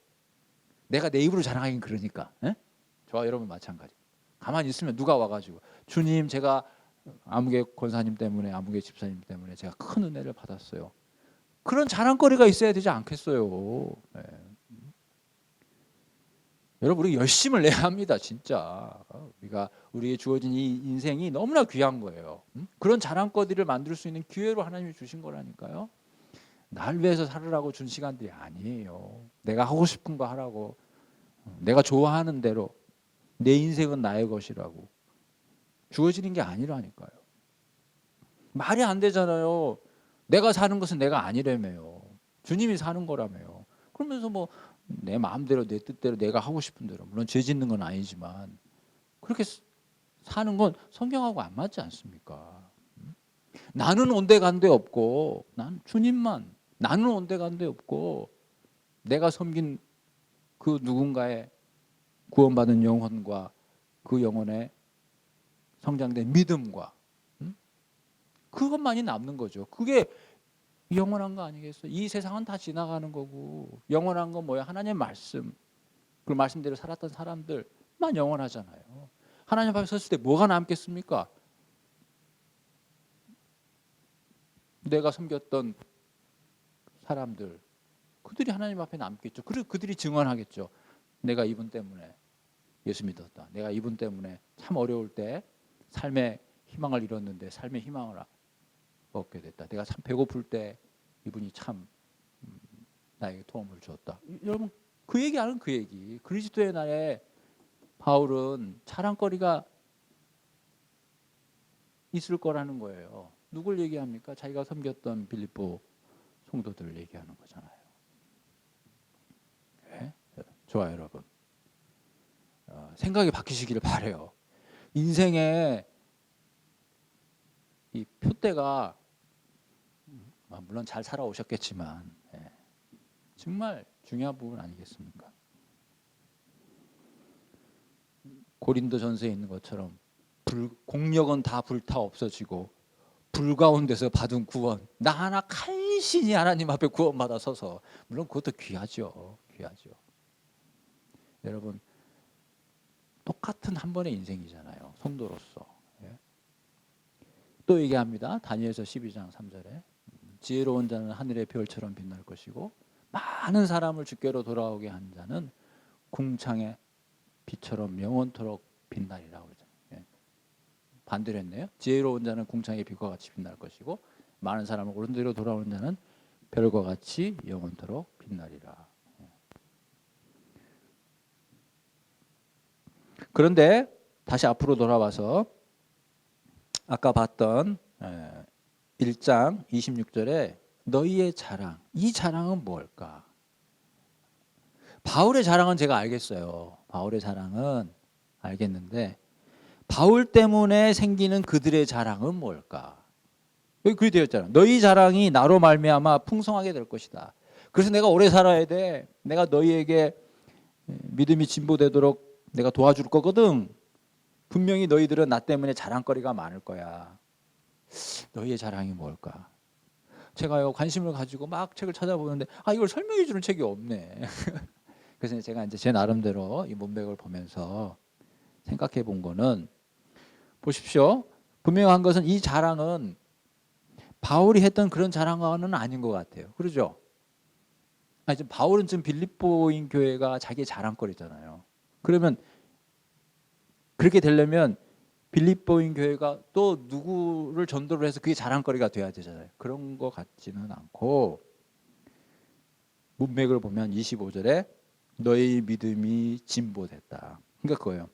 내가 내 입으로 자랑하긴 그러니까. 에? 저와 여러분 마찬가지. 가만히 있으면 누가 와가지고 주님, 제가 아무개 권사님 때문에 아무개 집사님 때문에 제가 큰 은혜를 받았어요. 그런 자랑거리가 있어야 되지 않겠어요? 네. 여러분, 우리 열심을 내야 합니다, 진짜. 우리에게 주어진 이 인생이 너무나 귀한 거예요. 그런 자랑거리를 만들 수 있는 기회로 하나님이 주신 거라니까요. 날 위해서 살으라고 준 시간들이 아니에요. 내가 하고 싶은 거 하라고, 내가 좋아하는 대로, 내 인생은 나의 것이라고 주어지는 게 아니라니까요. 말이 안 되잖아요. 내가 사는 것은 내가 아니라며요. 주님이 사는 거라며요. 그러면서 뭐 내 마음대로 내 뜻대로 내가 하고 싶은 대로, 물론 죄 짓는 건 아니지만 그렇게 사는 건 성경하고 안 맞지 않습니까? 나는 온데간데 없고 난 주님만, 나는 온데간데 없고 내가 섬긴 그 누군가의 구원받은 영혼과 그 영혼의 성장된 믿음과 그것만이 남는 거죠. 그게 영원한 거 아니겠어요? 이 세상은 다 지나가는 거고 영원한 건 뭐야? 하나님의 말씀, 그 말씀대로 살았던 사람들만 영원하잖아요. 하나님 앞에 섰을 때 뭐가 남겠습니까? 내가 섬겼던 사람들, 그들이 하나님 앞에 남겠죠. 그리고 그들이 증언하겠죠. 내가 이분 때문에 예수 믿었다. 내가 이분 때문에 참 어려울 때 삶의 희망을 잃었는데 삶의 희망을 얻게 됐다. 내가 참 배고플 때 이분이 참 나에게 도움을 주었다. 여러분, 그 얘기하는 그 얘기. 그리스도의 날에 바울은 자랑거리가 있을 거라는 거예요. 누굴 얘기합니까? 자기가 섬겼던 빌립보 성도들을 얘기하는 거잖아요. 네? 좋아요, 여러분. 생각이 바뀌시기를 바라요. 인생에 이 표대가 물론 잘 살아오셨겠지만 정말 중요한 부분 아니겠습니까? 고린도 전서에 있는 것처럼 공력은 다 불타 없어지고 불 가운데서 받은 구원, 나 하나 간신히 하나님 앞에 구원받아 서서, 물론 그것도 귀하죠. 귀하죠. 여러분, 똑같은 한 번의 인생이잖아요. 성도로서. 또 얘기합니다. 다니엘서 12장 3절에 지혜로운 자는 하늘의 별처럼 빛날 것이고 많은 사람을 주께로 돌아오게 한 자는 궁창의 빛처럼 영원토록 빛나리라고 그러죠. 예. 반대로 했네요. 지혜로운 자는 궁창의 빛과 같이 빛날 것이고 많은 사람을 옳은 대로 돌아오는 자는 별과 같이 영원토록 빛나리라. 예. 그런데 다시 앞으로 돌아와서 아까 봤던 1장 26절에 너희의 자랑, 이 자랑은 뭘까? 바울의 자랑은 제가 알겠어요. 바울의 자랑은 알겠는데 바울 때문에 생기는 그들의 자랑은 뭘까? 여기 그리 되어 있잖아. 너희 자랑이 나로 말미암아 풍성하게 될 것이다. 그래서 내가 오래 살아야 돼. 내가 너희에게 믿음이 진보되도록 내가 도와줄 거거든. 분명히 너희들은 나 때문에 자랑거리가 많을 거야. 너희의 자랑이 뭘까? 제가 관심을 가지고 막 책을 찾아보는데 이걸 설명해 주는 책이 없네. 그래서 제가 이제 제 나름대로 이 문맥을 보면서 생각해 본 거는 보십시오. 분명한 것은 이 자랑은 바울이 했던 그런 자랑은 아닌 것 같아요. 그러죠? 지금 바울은 지금 빌립보인 교회가 자기의 자랑거리잖아요. 그러면 그렇게 되려면 빌립보인 교회가 또 누구를 전도를 해서 그게 자랑거리가 돼야 되잖아요. 그런 것 같지는 않고 문맥을 보면 25절에 너희 믿음이 진보됐다. 그러니까 그거예요.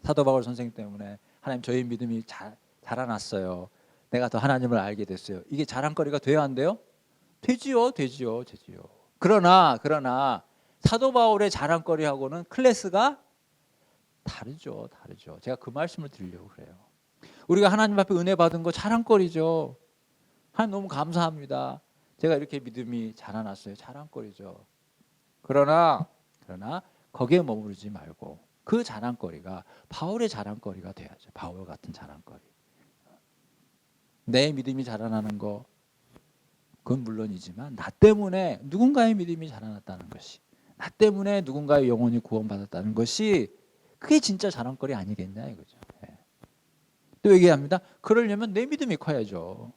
사도 바울 선생님 때문에 하나님 저희 믿음이 자라났어요. 내가 더 하나님을 알게 됐어요. 이게 자랑거리가 돼야 한대요? 되지요. 그러나 사도 바울의 자랑거리하고는 클래스가 다르죠. 제가 그 말씀을 드리려고 그래요. 우리가 하나님 앞에 은혜 받은 거 자랑거리죠. 하나님 너무 감사합니다. 제가 이렇게 믿음이 자라났어요. 자랑거리죠. 그러나 거기에 머무르지 말고 그 자랑거리가 바울의 자랑거리가 돼야죠. 바울 같은 자랑거리. 내 믿음이 자라나는 거 그건 물론이지만 나 때문에 누군가의 믿음이 자라났다는 것이, 나 때문에 누군가의 영혼이 구원받았다는 것이 그게 진짜 자랑거리 아니겠냐 이거죠. 또 얘기합니다. 그러려면 내 믿음이 커야죠.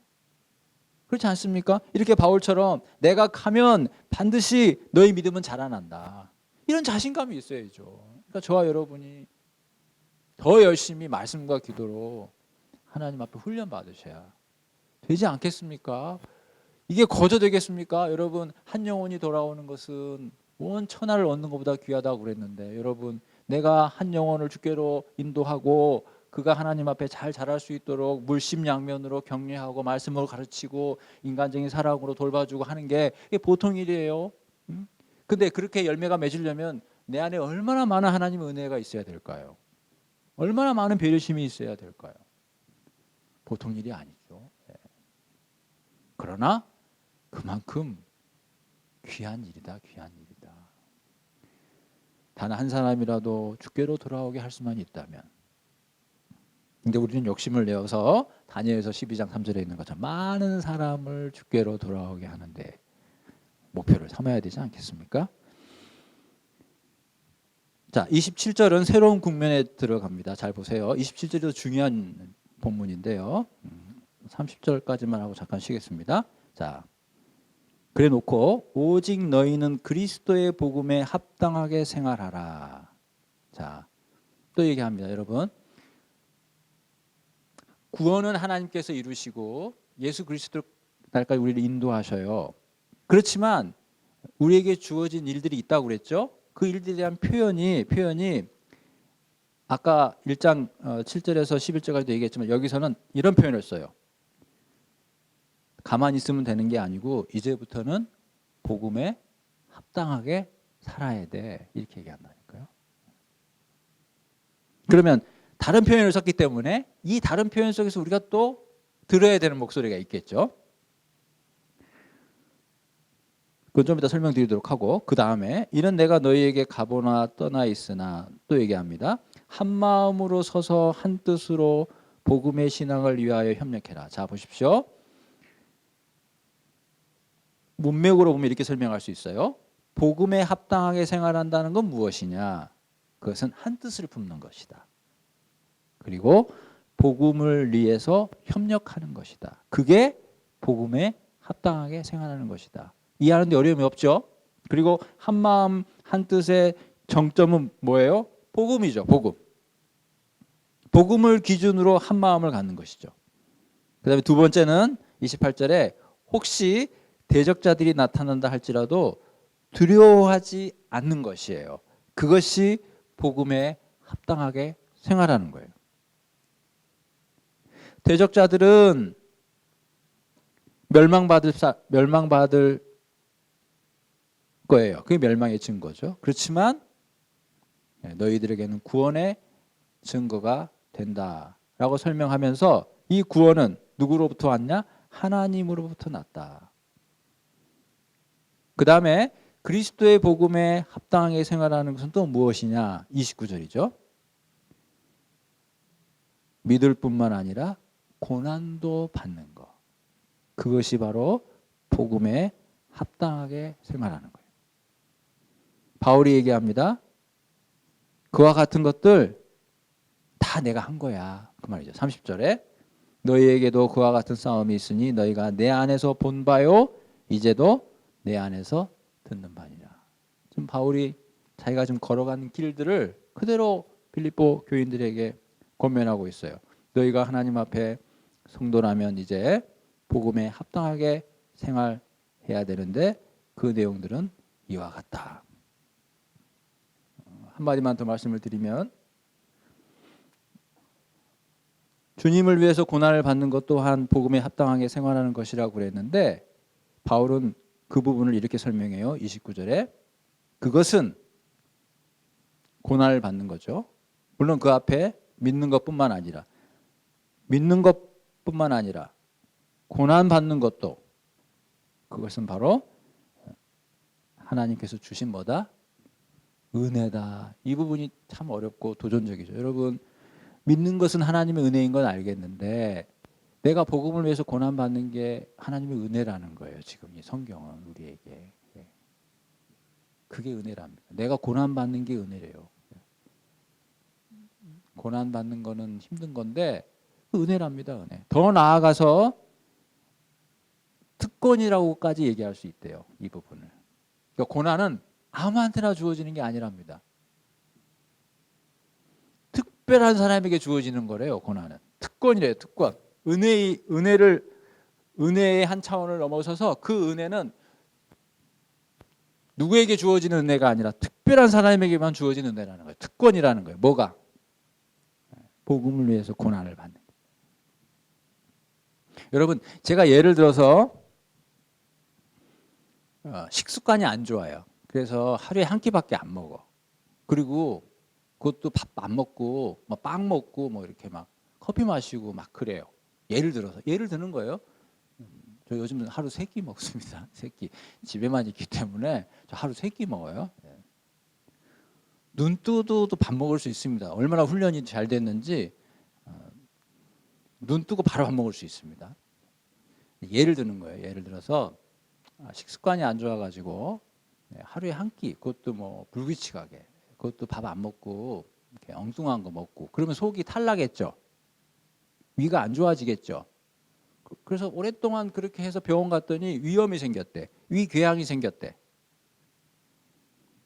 그렇지 않습니까? 이렇게 바울처럼 내가 가면 반드시 너희 믿음은 자라난다. 이런 자신감이 있어야죠. 그러니까 저와 여러분이 더 열심히 말씀과 기도로 하나님 앞에 훈련 받으셔야 되지 않겠습니까? 이게 거저 되겠습니까? 여러분, 한 영혼이 돌아오는 것은 온 천하를 얻는 것보다 귀하다고 그랬는데, 여러분, 내가 한 영혼을 주께로 인도하고 그가 하나님 앞에 잘 자랄 수 있도록 물심양면으로 격려하고 말씀으로 가르치고 인간적인 사랑으로 돌봐주고 하는 게 이게 보통 일이에요. 근데 그렇게 열매가 맺으려면 내 안에 얼마나 많은 하나님의 은혜가 있어야 될까요? 얼마나 많은 배려심이 있어야 될까요? 보통 일이 아니죠. 그러나 그만큼 귀한 일이다. 단 한 사람이라도 주께로 돌아오게 할 수만 있다면. 근데 우리는 욕심을 내어서 다니엘서 12장 3절에 있는 것처럼 많은 사람을 주께로 돌아오게 하는데 목표를 삼아야 되지 않겠습니까? 자, 27절은 새로운 국면에 들어갑니다. 잘 보세요. 27절도 중요한 본문인데요. 30절까지만 하고 잠깐 쉬겠습니다. 자, 그래 놓고 오직 너희는 그리스도의 복음에 합당하게 생활하라. 자, 또 얘기합니다. 여러분, 구원은 하나님께서 이루시고 예수 그리스도 날까지 우리를 인도하셔요. 그렇지만 우리에게 주어진 일들이 있다고 그랬죠. 그 일들에 대한 표현이 아까 1장 7절에서 11절까지도 얘기했지만 여기서는 이런 표현을 써요. 가만히 있으면 되는 게 아니고 이제부터는 복음에 합당하게 살아야 돼. 이렇게 얘기한다니까요. 그러면 다른 표현을 썼기 때문에 이 다른 표현 속에서 우리가 또 들어야 되는 목소리가 있겠죠. 그건 좀 이따 설명드리도록 하고, 그 다음에 이는 내가 너희에게 가보나 떠나 있으나 또 얘기합니다. 한 마음으로 서서 한 뜻으로 복음의 신앙을 위하여 협력해라. 자, 보십시오. 문맥으로 보면 이렇게 설명할 수 있어요. 복음에 합당하게 생활한다는 건 무엇이냐? 그것은 한 뜻을 품는 것이다. 그리고 복음을 위해서 협력하는 것이다. 그게 복음에 합당하게 생활하는 것이다. 이해하는데 어려움이 없죠? 그리고 한 마음 한 뜻의 정점은 뭐예요? 복음이죠. 복음. 복음을 기준으로 한 마음을 갖는 것이죠. 그 다음에 두 번째는 28절에 혹시 대적자들이 나타난다 할지라도 두려워하지 않는 것이에요. 그것이 복음에 합당하게 생활하는 거예요. 대적자들은 멸망받을 거예요. 그게 멸망의 증거죠. 그렇지만 너희들에게는 구원의 증거가 된다라고 설명하면서 이 구원은 누구로부터 왔냐? 하나님으로부터 났다. 그 다음에 그리스도의 복음에 합당하게 생활하는 것은 또 무엇이냐? 29절이죠. 믿을 뿐만 아니라 고난도 받는 것. 그것이 바로 복음에 합당하게 생활하는 거예요. 바울이 얘기합니다. 그와 같은 것들 다 내가 한 거야. 그 말이죠. 30절에 너희에게도 그와 같은 싸움이 있으니 너희가 내 안에서 본 바요 이제도 내 안에서 듣는 바니라. 지금 바울이 자기가 좀 걸어가는 길들을 그대로 빌립보 교인들에게 권면하고 있어요. 너희가 하나님 앞에 성도라면 이제 복음에 합당하게 생활해야 되는데 그 내용들은 이와 같다. 한마디만 더 말씀을 드리면 주님을 위해서 고난을 받는 것 또한 복음에 합당하게 생활하는 것이라고 그랬는데 바울은 그 부분을 이렇게 설명해요. 29절에 그것은 고난을 받는 거죠. 물론 그 앞에 믿는 것뿐만 아니라 고난 받는 것도 그것은 바로 하나님께서 주신 뭐다? 은혜다. 이 부분이 참 어렵고 도전적이죠. 여러분 믿는 것은 하나님의 은혜인 건 알겠는데 내가 복음을 위해서 고난 받는 게 하나님의 은혜라는 거예요. 지금 이 성경은 우리에게 그게 은혜랍니다. 내가 고난 받는 게 은혜래요. 고난 받는 거는 힘든 건데 은혜랍니다. 은혜. 더 나아가서 특권이라고까지 얘기할 수 있대요. 이 부분을. 그러니까 고난은 아무한테나 주어지는 게 아니랍니다. 특별한 사람에게 주어지는 거래요. 고난은 특권이래요. 특권. 은혜의 한 차원을 넘어서서 그 은혜는 누구에게 주어지는 은혜가 아니라 특별한 사람에게만 주어지는 은혜라는 거예요. 특권이라는 거예요. 뭐가? 복음을 위해서 고난을 받는 거예요. 여러분 제가 예를 들어서 식습관이 안 좋아요. 그래서 하루에 한 끼밖에 안 먹어. 그리고 그것도 밥 안 먹고 빵 먹고 뭐 이렇게 막 커피 마시고 막 그래요. 예를 드는 거예요. 저 요즘 하루 3끼 먹습니다. 3끼. 집에만 있기 때문에 저 하루 3끼 먹어요. 눈 뜨고도 밥 먹을 수 있습니다. 얼마나 훈련이 잘 됐는지 눈 뜨고 바로 밥 먹을 수 있습니다. 예를 드는 거예요. 예를 들어서 식습관이 안 좋아가지고 하루에 한 끼, 그것도 뭐 불규칙하게, 그것도 밥 안 먹고 이렇게 엉뚱한 거 먹고 그러면 속이 탈나겠죠. 위가 안 좋아지겠죠. 그래서 오랫동안 그렇게 해서 병원 갔더니 위염이 생겼대. 위궤양이 생겼대.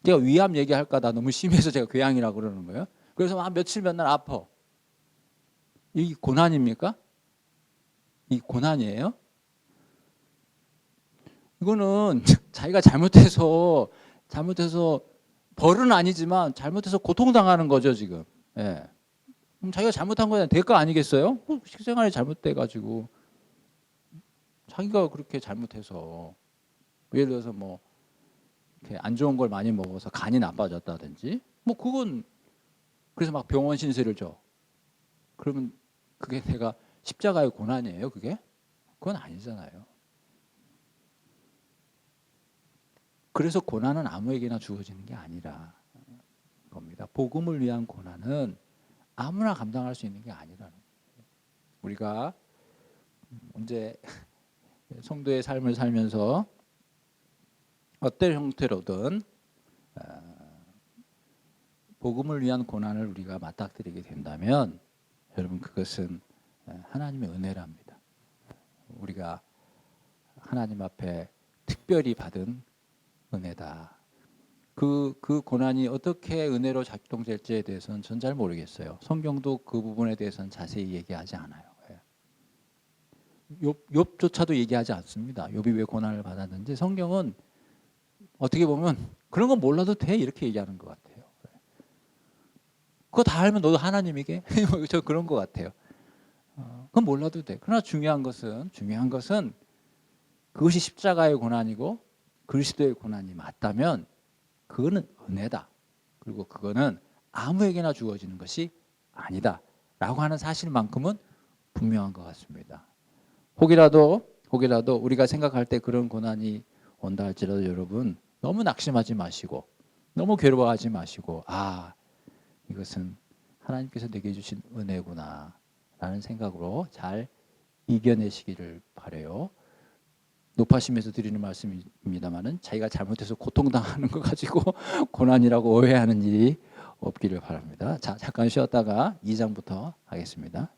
제가 위암 얘기할까 나 너무 심해서 제가 궤양이라고 그러는 거예요. 그래서 며칠 몇 날 아파. 이 고난입니까? 이 고난이에요? 이거는 자기가 잘못해서 벌은 아니지만 잘못해서 고통당하는 거죠 지금. 예. 그럼 자기가 잘못한 거에 대한 대가 아니겠어요? 식생활이 잘못돼가지고 자기가 그렇게 잘못해서 예를 들어서 뭐 이렇게 안 좋은 걸 많이 먹어서 간이 나빠졌다든지 뭐 그건 그래서 막 병원 신세를 져. 그러면 그게 내가 십자가의 고난이에요 그게? 그건 아니잖아요. 그래서 고난은 아무에게나 주어지는 게 아니라 겁니다. 복음을 위한 고난은 아무나 감당할 수 있는 게 아니라는 거예요. 우리가 언제 성도의 삶을 살면서 어떤 형태로든 복음을 위한 고난을 우리가 맞닥뜨리게 된다면 여러분 그것은 하나님의 은혜랍니다. 우리가 하나님 앞에 특별히 받은 은혜다. 그 고난이 어떻게 은혜로 작동될지에 대해서는 전 잘 모르겠어요. 성경도 그 부분에 대해서는 자세히 얘기하지 않아요. 욥조차도 얘기하지 않습니다. 욥이 왜 고난을 받았는지. 성경은 어떻게 보면 그런 건 몰라도 돼 이렇게 얘기하는 것 같아요. 그거 다 알면 너도 하나님에게 저 그런 것 같아요. 그건 몰라도 돼. 그러나 중요한 것은 그것이 십자가의 고난이고 그리스도의 고난이 맞다면 그거는 은혜다. 그리고 그거는 아무에게나 주어지는 것이 아니다. 라고 하는 사실만큼은 분명한 것 같습니다. 혹이라도 우리가 생각할 때 그런 고난이 온다 할지라도 여러분 너무 낙심하지 마시고 너무 괴로워하지 마시고 이것은 하나님께서 내게 주신 은혜구나 라는 생각으로 잘 이겨내시기를 바라요. 높아심에서 드리는 말씀입니다만은 자기가 잘못해서 고통당하는 거 가지고 고난이라고 오해하는 일이 없기를 바랍니다. 자, 잠깐 쉬었다가 2장부터 하겠습니다.